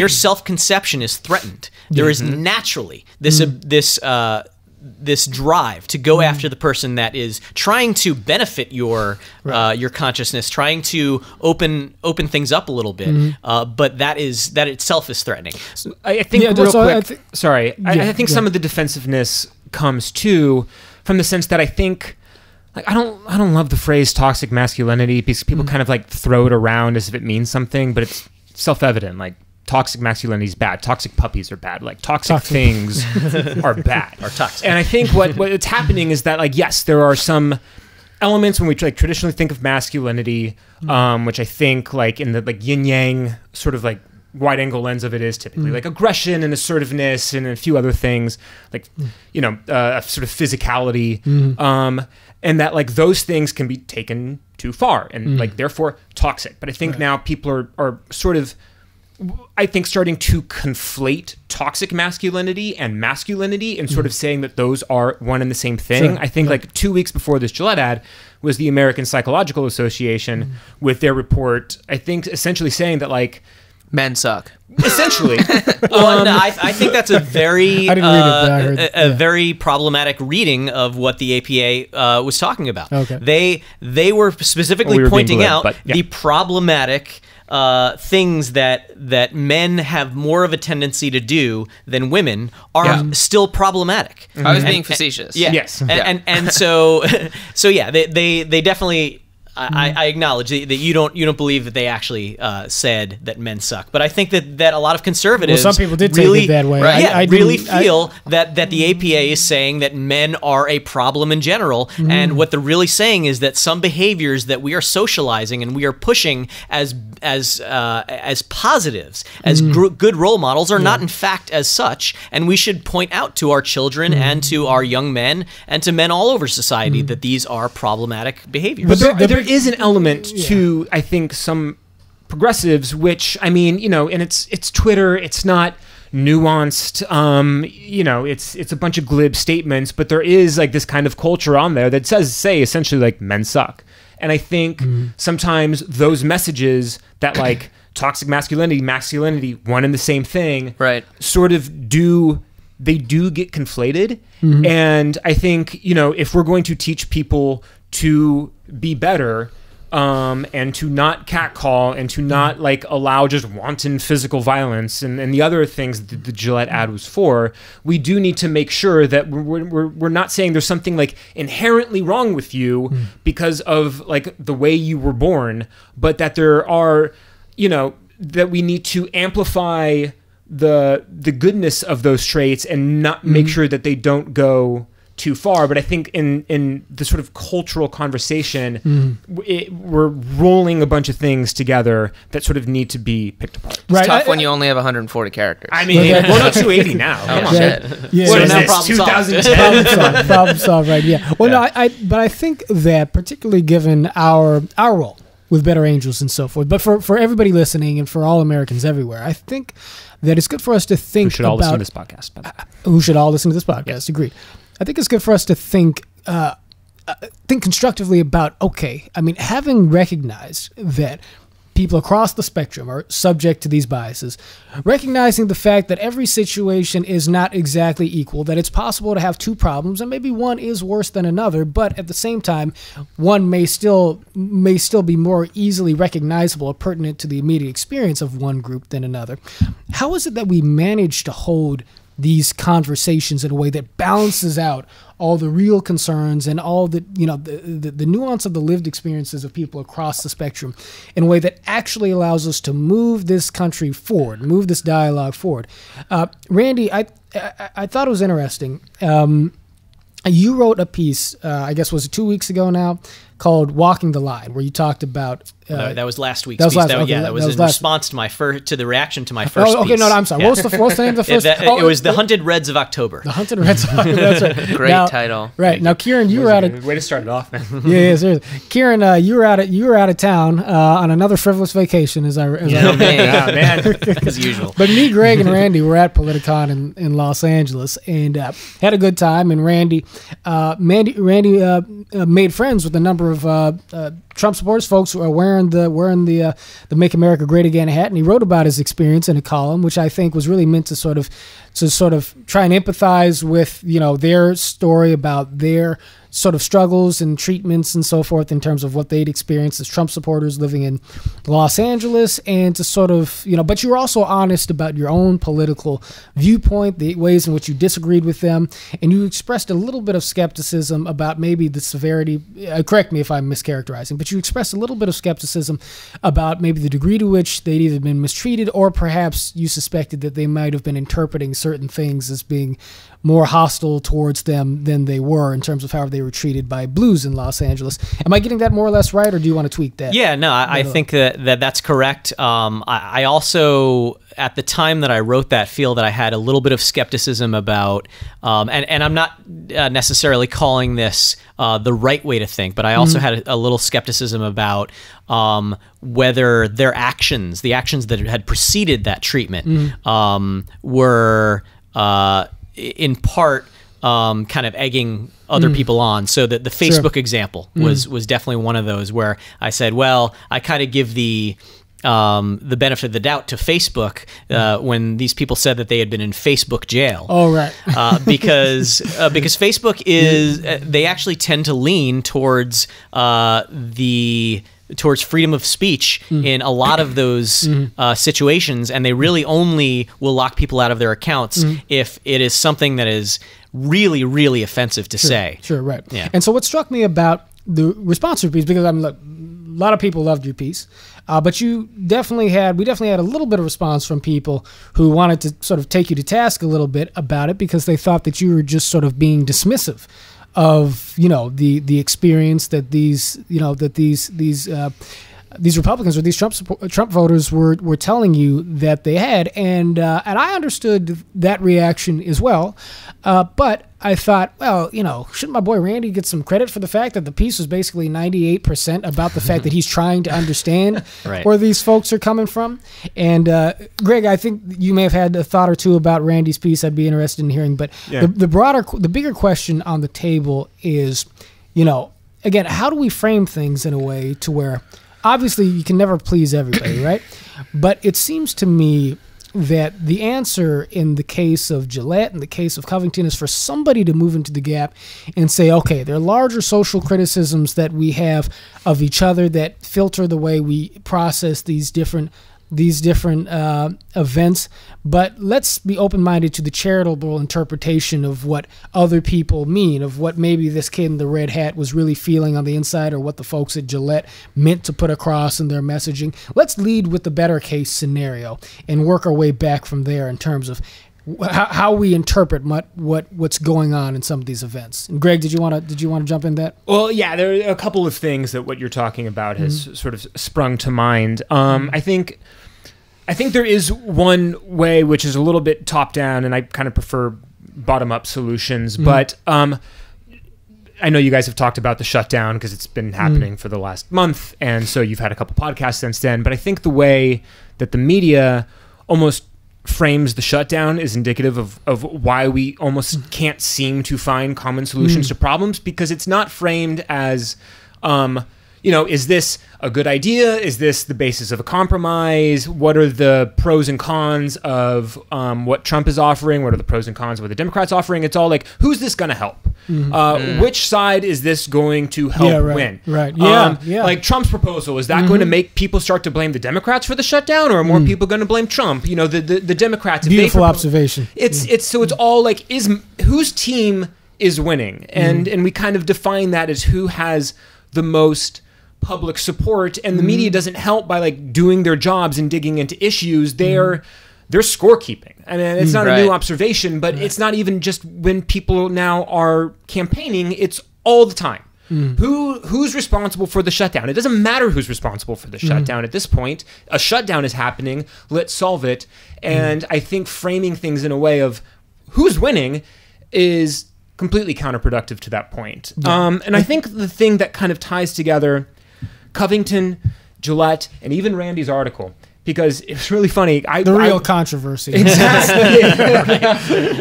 D: self-conception is threatened, there is naturally this drive to go after the person that is trying to benefit your consciousness, trying to open things up a little bit, but that itself is threatening.
C: I think real quick. I think some of the defensiveness comes too from the sense that I think. Like, I don't love the phrase toxic masculinity, because people kind of like throw it around as if it means something, but it's self-evident. Like, toxic masculinity is bad. Toxic puppies are bad. Like, toxic things are bad.
D: Are toxic.
C: And I think what's happening is that, like, yes, there are some elements when we like traditionally think of masculinity, which I think like in the like yin-yang sort of like wide angle lens of it is typically like aggression and assertiveness and a few other things, like, sort of physicality. And that like those things can be taken too far and like therefore toxic. But I think now people are sort of, I think, starting to conflate toxic masculinity and masculinity and sort of saying that those are one and the same thing. Sure. I think like 2 weeks before this Gillette ad was the American Psychological Association with their report, I think essentially saying that like
A: men suck.
C: Essentially.
D: I think that's a very very problematic reading of what the APA was talking about. Okay. They were specifically pointing out the problematic things that men have more of a tendency to do than women are still problematic.
A: I was being facetious.
C: Yes.
D: And so they definitely. I acknowledge that you don't believe that they actually said that men suck, but I think that a lot of conservatives
B: some people did
D: really
B: take it that way.
D: Right? I really feel that the APA is saying that men are a problem in general, and what they're really saying is that some behaviors that we are socializing and we are pushing as positives, as good role models, are not in fact as such, and we should point out to our children and to our young men and to men all over society that these are problematic behaviors.
C: But there is an element to, I think, some progressives, which, I mean, and it's Twitter, it's not nuanced, it's a bunch of glib statements, but there is like this kind of culture on there that say essentially like men suck. And I think sometimes those messages that like toxic masculinity, one and the same thing, sort of do get conflated. And I think, if we're going to teach people to be better, and to not catcall and to not like allow just wanton physical violence and the other things that the Gillette ad was for, we do need to make sure that we're not saying there's something like inherently wrong with you because of like the way you were born, but that there are, you know, that we need to amplify the goodness of those traits and not make sure that they don't go too far. But I think in the sort of cultural conversation, we're rolling a bunch of things together that sort of need to be picked apart.
A: It's tough when you only have 140 characters.
C: I mean, we're not 280 now. Come on.
B: Yeah,
C: What is
D: now
C: this,
D: problem solved.
C: 2010?
B: Problem solved, right? Yeah. Well, no, but I think that particularly given our role with Better Angels and so forth, but for everybody listening and for all Americans everywhere, I think that it's good for us to think
C: Who should all listen to this podcast?
B: Who should all listen to this podcast? Yes. Agreed. I think it's good for us to think constructively about, okay, I mean, having recognized that people across the spectrum are subject to these biases, recognizing the fact that every situation is not exactly equal, that it's possible to have two problems and maybe one is worse than another, but at the same time, one may still be more easily recognizable or pertinent to the immediate experience of one group than another. How is it that we manage to hold these conversations in a way that balances out all the real concerns and all the, you know, the nuance of the lived experiences of people across the spectrum in a way that actually allows us to move this country forward, move this dialogue forward? Randy, I thought it was interesting. You wrote a piece, I guess was it 2 weeks ago now, called "Walking the Line," where you talked about.
D: That was last week's piece. That was in response to the reaction to my first piece.
B: Okay, no, I'm sorry. What's the name of the first?
D: It was The Hunted Reds of October.
B: The Hunted Reds of October. That's right.
A: Great title.
B: Right now, Ciaran, you were out of
C: way to start it off, man.
B: Yeah, seriously. Ciaran, you were out of town on another frivolous vacation, as I
C: man,
D: as usual.
B: But me, Greg, and Randy were at Politicon in Los Angeles and had a good time. And Randy made friends with a number of Trump supporters, folks who are wearing the Make America Great Again hat, and he wrote about his experience in a column, which I think was really meant to sort of try and empathize with, you know, their story about their sort of struggles and treatments and so forth in terms of what they'd experienced as Trump supporters living in Los Angeles, and to sort of, you know, but you were also honest about your own political viewpoint, the ways in which you disagreed with them, and you expressed a little bit of skepticism about maybe the severity, correct me if I'm mischaracterizing, but you expressed a little bit of skepticism about maybe the degree to which they'd either been mistreated or perhaps you suspected that they might have been interpreting certain things as being more hostile towards them than they were in terms of how they were treated by blues in Los Angeles. Am I getting that more or less right, or do you want to tweak that?
D: Yeah, no, I think that's correct. I also, at the time that I wrote that, feel that I had a little bit of skepticism about, and I'm not necessarily calling this the right way to think, but I also had a little skepticism about whether their actions, the actions that had preceded that treatment, were in part kind of egging other people on. So that the Facebook example was definitely one of those where I said, well, I kind of give the benefit of the doubt to Facebook when these people said that they had been in Facebook jail.
B: Oh, right.
D: because Facebook is they actually tend to lean towards towards freedom of speech in a lot of those situations, and they really only will lock people out of their accounts if it is something that is really, really offensive to say.
B: Sure, right.
D: Yeah.
B: And so what struck me about the response to your piece, because look, a lot of people loved your piece, but we definitely had a little bit of response from people who wanted to sort of take you to task a little bit about it because they thought that you were just sort of being dismissive of, you know, the experience that these Republicans or these Trump voters were telling you that they had, and I understood that reaction as well, but I thought, well, you know, shouldn't my boy Randy get some credit for the fact that the piece was basically 98% about the fact that he's trying to understand where these folks are coming from? And Greg, I think you may have had a thought or two about Randy's piece. I'd be interested in hearing, but the bigger question on the table is, you know, again, how do we frame things in a way to where obviously you can never please everybody, right? But it seems to me that the answer in the case of Gillette, in the case of Covington, is for somebody to move into the gap and say, okay, there are larger social criticisms that we have of each other that filter the way we process these different events, but let's be open-minded to the charitable interpretation of what other people mean, of what maybe this kid in the red hat was really feeling on the inside, or what the folks at Gillette meant to put across in their messaging. Let's lead with the better case scenario and work our way back from there in terms of how we interpret what's going on in some of these events. And Greg, did you want to jump in that?
C: Well, yeah, there are a couple of things that what you're talking about has sort of sprung to mind. I think there is one way which is a little bit top down, and I kind of prefer bottom up solutions. But I know you guys have talked about the shutdown because it's been happening for the last month, and so you've had a couple podcasts since then. But I think the way that the media almost frames the shutdown is indicative of why we almost can't seem to find common solutions to problems, because it's not framed as, is this a good idea? Is this the basis of a compromise? What are the pros and cons of what Trump is offering? What are the pros and cons of what the Democrats are offering? It's all like, who's this going to help? Which side is this going to help win?
B: Right. Yeah.
C: Like Trump's proposal, is that going to make people start to blame the Democrats for the shutdown, or are more people going to blame Trump? The Democrats.
B: Beautiful observation.
C: It's all like, whose team is winning, and we kind of define that as who has the most public support, and the media doesn't help by like doing their jobs and digging into issues. They're scorekeeping. I mean, it's not a new observation, but it's not even just when people now are campaigning, it's all the time. Who's responsible for the shutdown? It doesn't matter who's responsible for the shutdown at this point. A shutdown is happening. Let's solve it. And I think framing things in a way of who's winning is completely counterproductive to that point. And I think the thing that kind of ties together Covington, Gillette, and even Randy's article, because it's really funny.
B: The real controversy.
C: Exactly.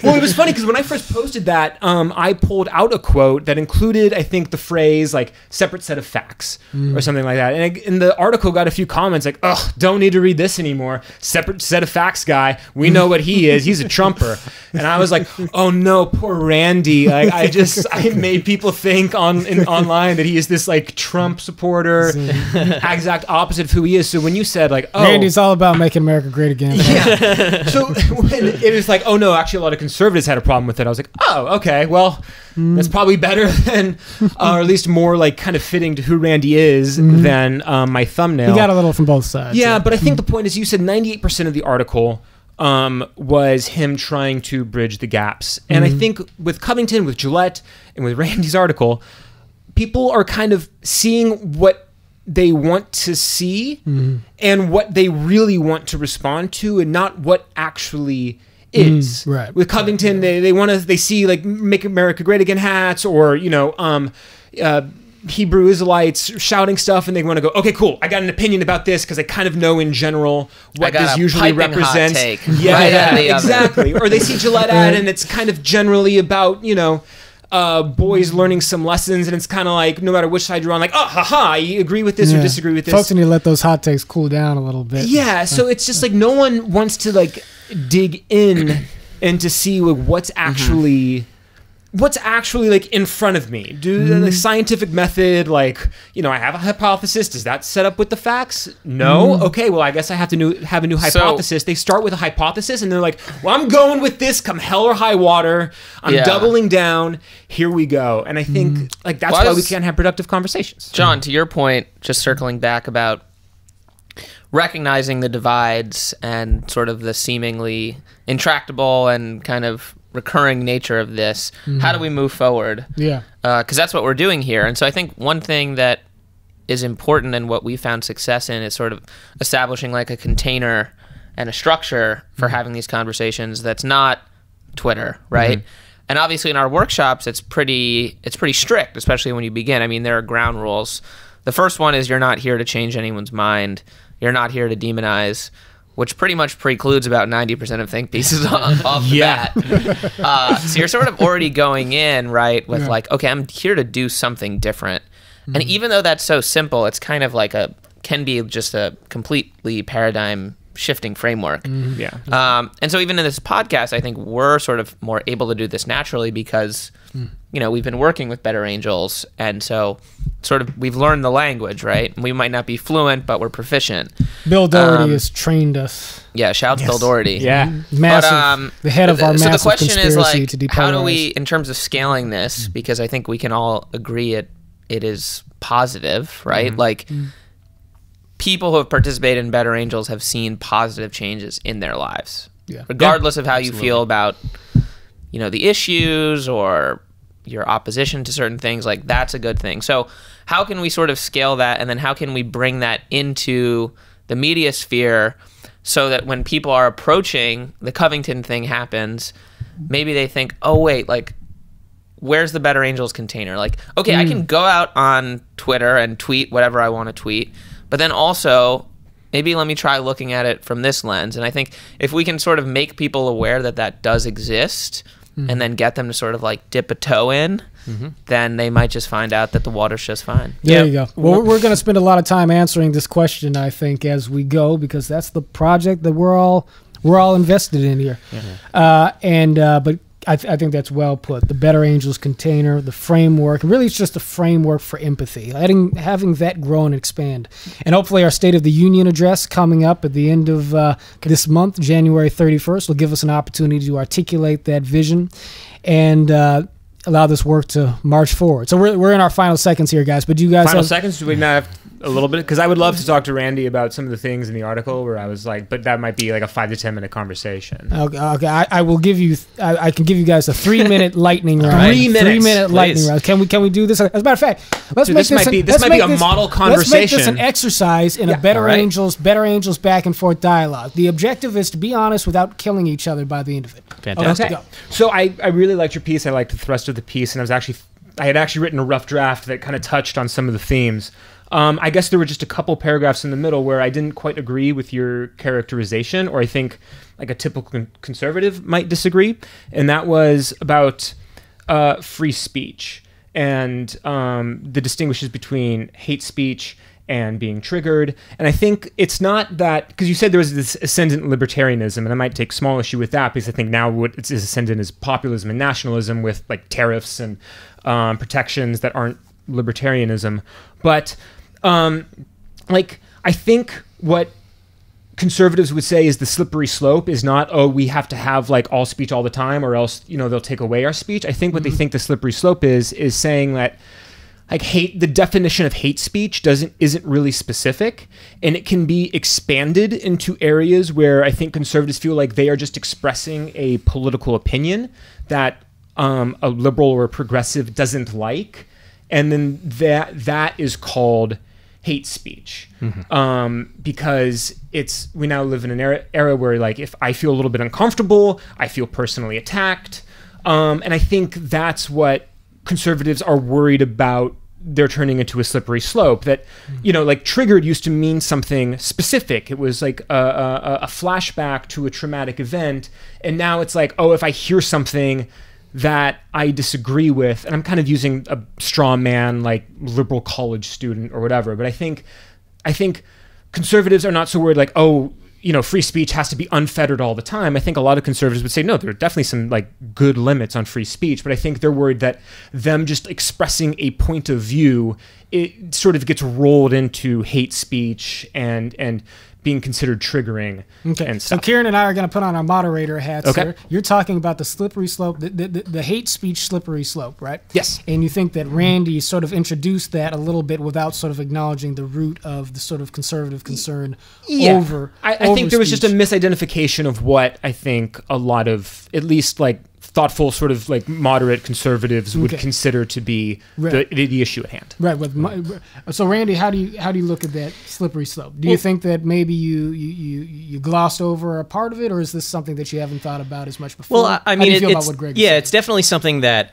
C: Well, it was funny because when I first posted that, I pulled out a quote that included, I think, the phrase like separate set of facts or something like that. And the article got a few comments like, "Ugh, don't need to read this anymore. Separate set of facts guy. We know what he is. He's a Trumper." And I was like, "Oh no, poor Randy." Like I made people think online that he is this like Trump supporter, exact opposite of who he is. So when you said like, "Oh,
B: Randy's all about making America great again."
C: Yeah. So when it was like, oh no, actually a lot of conservatives had a problem with it, I was like, oh, okay, well, that's probably better than, or at least more like kind of fitting to who Randy is than my thumbnail.
B: He got a little from both sides.
C: Yeah, but I think the point is, you said 98% of the article was him trying to bridge the gaps. And I think with Covington, with Gillette, and with Randy's article, people are kind of seeing what they want to see and what they really want to respond to, and not what actually is.
B: Right.
C: With Covington, they see like "Make America Great Again" hats, or Hebrew Israelites shouting stuff, and they want to go, okay, cool, I got an opinion about this because I kind of know in general what this usually represents.
A: Hot take exactly.
C: Or they see Gillette ad, and it's kind of generally about boys learning some lessons, and it's kind of like, no matter which side you're on, like, oh, haha, you agree with this or disagree with this.
B: Folks need to let those hot takes cool down a little bit.
C: Yeah, so it's just like no one wants to like dig in and to see like what's actually like in front of me. Do the scientific method, like, I have a hypothesis. Does that set up with the facts? No? Okay, well, I guess I have to have a new hypothesis. They start with a hypothesis, and they're like, well, I'm going with this come hell or high water. I'm doubling down. Here we go. And I think like that's why we can't have productive conversations.
A: John, to your point, just circling back about recognizing the divides and sort of the seemingly intractable and kind of recurring nature of this, how do we move forward?
B: Yeah.
A: Because that's what we're doing here. And so I think one thing that is important and what we found success in is sort of establishing like a container and a structure for having these conversations that's not Twitter, right? And obviously in our workshops, it's pretty strict, especially when you begin. I mean, there are ground rules. The first one is you're not here to change anyone's mind. You're not here to demonize, which pretty much precludes about 90% of think pieces off the bat. So you're sort of already going in, right, with like, okay, I'm here to do something different. And even though that's so simple, it's kind of like can be just a completely paradigm shifting framework.
B: Mm-hmm.
A: And so even in this podcast, I think we're sort of more able to do this naturally because, you know, we've been working with Better Angels. And so sort of we've learned the language, right? We might not be fluent, but we're proficient.
B: Bill Doherty has trained us.
A: Yeah, shout out to Bill Doherty.
C: Yeah.
B: Massive, the head of our massive
A: So the question is, like,
B: to
A: how do we, in terms of scaling this, because I think we can all agree it is positive, right? Like, people who have participated in Better Angels have seen positive changes in their lives.
B: Yeah.
A: Regardless of how you feel about, you know, the issues or your opposition to certain things, like, that's a good thing. So how can we sort of scale that, and then how can we bring that into the media sphere so that when people are approaching, the Covington thing happens, maybe they think, oh, wait, like, where's the Better Angels container? Like, okay, I can go out on Twitter and tweet whatever I want to tweet, but then also maybe let me try looking at it from this lens. And I think if we can sort of make people aware that that does exist and then get them to sort of like dip a toe in, then they might just find out that the water's just fine.
B: There you go. Well, we're going to spend a lot of time answering this question, I think, as we go, because that's the project that we're all invested in here. But I think that's well put. The Better Angels container, the framework, really it's just a framework for empathy, having that grow and expand. And hopefully our State of the Union address coming up at the end of this month, January 31st, will give us an opportunity to articulate that vision and allow this work to march forward. So we're in our final seconds here, guys. But do you guys
C: final seconds? Do we not have a little bit? Because I would love to talk to Randy about some of the things in the article where I was like, but that might be like a 5 to 10 minute conversation.
B: Okay. I will give you. I can give you guys a 3-minute lightning round.
C: 3 minutes.
B: 3-minute lightning round. Can we do this? As a matter of fact,
C: this might be a model conversation.
B: Let's make this an exercise in a Better Angels back and forth dialogue. The objective is to be honest without killing each other by the end of it.
D: Fantastic.
B: Okay.
C: So I really liked your piece. I liked the thrust of the piece, and I had actually written a rough draft that kind of touched on some of the themes. I guess there were just a couple paragraphs in the middle where I didn't quite agree with your characterization, or I think like a typical conservative might disagree, and that was about free speech and the distinguishes between hate speech and being triggered. And I think it's not that, because you said there was this ascendant libertarianism, and I might take small issue with that, because I think now what is ascendant is populism and nationalism with like tariffs and protections that aren't libertarianism. But like, I think what conservatives would say is the slippery slope is not, oh, we have to have like all speech all the time or else, you know, they'll take away our speech. I think what they think the slippery slope is saying that like the definition of hate speech isn't really specific, and it can be expanded into areas where I think conservatives feel like they are just expressing a political opinion that a liberal or a progressive doesn't like, and then that is called hate speech. Because we now live in an era where like if I feel a little bit uncomfortable, I feel personally attacked, and I think that's what conservatives are worried about. They're turning into a slippery slope that, you know, like triggered used to mean something specific. It was like a flashback to a traumatic event. And now it's like, oh, if I hear something that I disagree with, and I'm kind of using a straw man, like liberal college student or whatever. But I think conservatives are not so worried like, oh, you know, free speech has to be unfettered all the time. I think a lot of conservatives would say, no, there are definitely some like good limits on free speech, but I think they're worried that them just expressing a point of view, it sort of gets rolled into hate speech and being considered triggering.
B: Okay.
C: And
B: so
C: stuff.
B: Ciaran and I are going to put on our moderator hats
C: Okay.
B: here. You're talking about the slippery slope, the hate speech slippery slope, right?
C: Yes.
B: And you think that Randy sort of introduced that a little bit without sort of acknowledging the root of the sort of conservative concern over
C: I think there was just a misidentification of what I think a lot of, at least like thoughtful sort of like moderate conservatives would consider to be the issue at hand.
B: Right. So Randy, how do you look at that slippery slope? Do you think that maybe you glossed over a part of it, or is this something that you haven't thought about as much before?
D: Well, I mean, it's definitely something that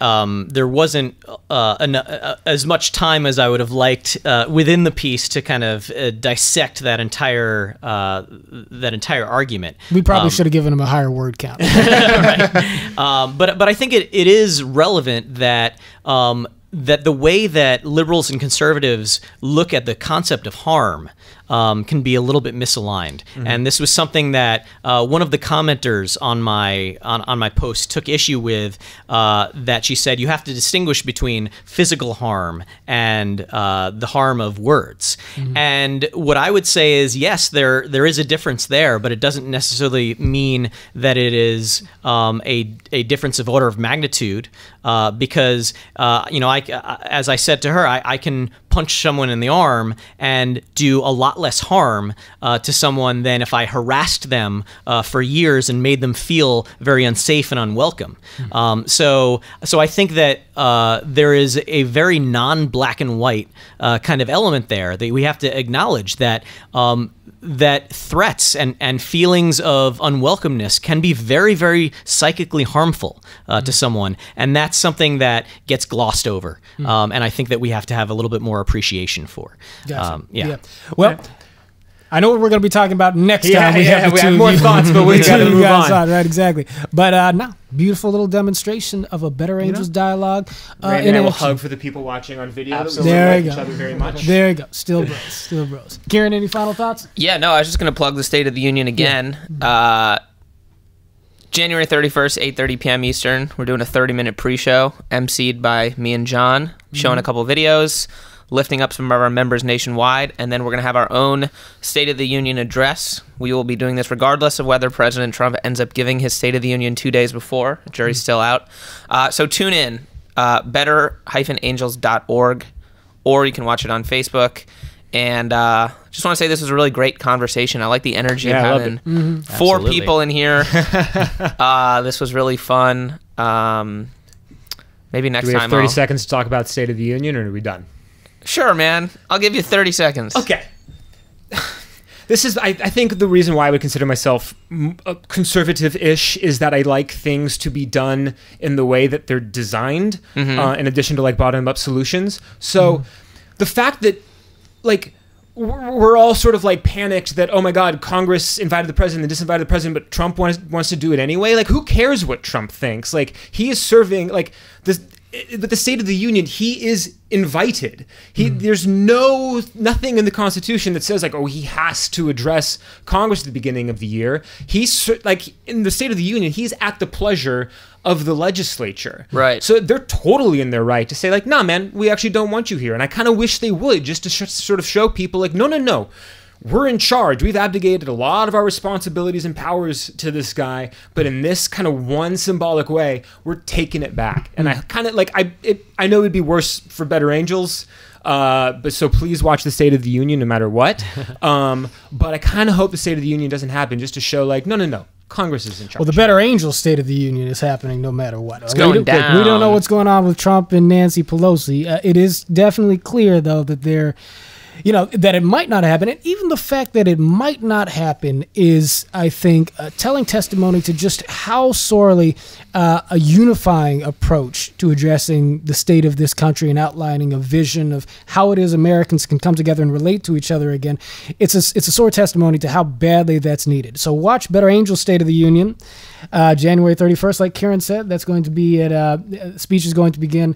D: there wasn't as much time as I would have liked within the piece to kind of dissect that entire argument.
B: We probably should have given him a higher word count.
D: Right. But I think it is relevant that that the way that liberals and conservatives look at the concept of harm can be a little bit misaligned. And this was something that one of the commenters on my post took issue with, that she said you have to distinguish between physical harm and the harm of words. And what I would say is, yes, there is a difference there, but it doesn't necessarily mean that it is a difference of order of magnitude, because as I said to her, I can punch someone in the arm and do a lot less harm to someone than if I harassed them for years and made them feel very unsafe and unwelcome. So I think that there is a very non-black and white kind of element there that we have to acknowledge, that that threats and feelings of unwelcomeness can be very, very psychically harmful to someone, and that's something that gets glossed over. And I think that we have to have a little bit more appreciation for.
B: Gotcha. Well, I know what we're going to be talking about next time.
C: We have more thoughts, but we got to move on.
B: Right, exactly. But no, beautiful little demonstration of a Better Angels dialogue.
C: Randy and I will hug for the people watching on video.
B: Absolutely. There you go.
C: Each other very much.
B: There you go. Still bros. Ciaran, any final thoughts?
A: Yeah, no, I was just going to plug the State of the Union again. January 31st, 8:30 p.m. Eastern. We're doing a 30-minute pre-show, emceed by me and John, showing a couple of videos, lifting up some of our members nationwide, and then we're going to have our own State of the Union address. We will be doing this regardless of whether President Trump ends up giving his State of the Union 2 days before. The jury's still out. So tune in, better-angels.org, or you can watch it on Facebook. And just want to say this was a really great conversation. I like the energy of having 4 people in here. This was really fun. Maybe next time.
C: Do we have 30 seconds to talk about State of the Union, or are we done?
A: Sure, man. I'll give you 30 seconds.
C: Okay. This is, I think the reason why I would consider myself conservative-ish is that I like things to be done in the way that they're designed, in addition to like bottom-up solutions. So the fact that like we're all sort of like panicked that, oh my God, Congress invited the president, they disinvited the president, but Trump wants to do it anyway. Like, who cares what Trump thinks? Like, he is serving like this. But the State of the Union, he is invited. There's nothing in the Constitution that says like, oh, he has to address Congress at the beginning of the year. He's like, in the State of the Union, he's at the pleasure of the legislature.
A: Right.
C: So they're totally in their right to say like, nah, man, we actually don't want you here. And I kind of wish they would, just to sort of show people like, no. We're in charge. We've abdicated a lot of our responsibilities and powers to this guy, but in this kind of one symbolic way, we're taking it back. And I kind of like, I know it'd be worse for Better Angels, but so please watch the State of the Union no matter what. But I kind of hope the State of the Union doesn't happen, just to show like, no. Congress is in charge.
B: Well, the Better Angels State of the Union is happening no matter what.
A: It's going down.
B: We don't know what's going on with Trump and Nancy Pelosi. It is definitely clear, though, that they're, that it might not happen. And even the fact that it might not happen is, I think, telling testimony to just how sorely a unifying approach to addressing the state of this country and outlining a vision of how it is Americans can come together and relate to each other again. It's a sore testimony to how badly that's needed. So watch Better Angels State of the Union, January 31st. Like Ciaran said, that's going to be at, speech is going to begin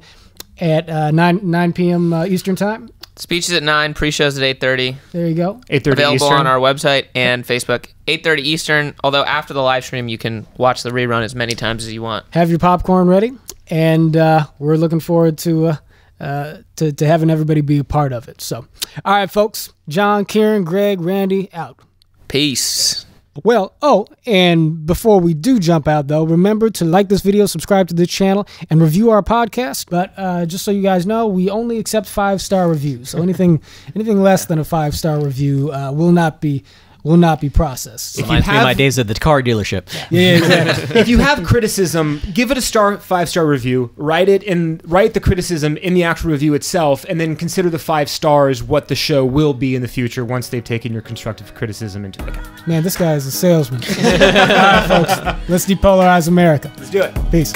B: at 9 p.m. Eastern time.
A: Speech is at 9, pre-show's at 8:30.
B: There you go.
C: 8:30
A: Available
C: Eastern.
A: on our website and Facebook. 8:30 Eastern, although after the live stream, you can watch the rerun as many times as you want.
B: Have your popcorn ready, and we're looking forward to having everybody be a part of it. So, all right, folks. John, Ciaran, Greg, Randy, out.
A: Peace.
B: Well, and before we do jump out, though, remember to like this video, subscribe to this channel, and review our podcast. But just so you guys know, we only accept 5-star reviews. So anything less than a 5-star review will not be processed.
D: Reminds me of my days at the car dealership.
B: Yeah, exactly.
C: If you have criticism, give it a 5-star review. Write the criticism in the actual review itself, and then consider the 5 stars what the show will be in the future once they've taken your constructive criticism into account.
B: Man, this guy is a salesman. All right, folks, let's depolarize America.
C: Let's do it.
B: Peace.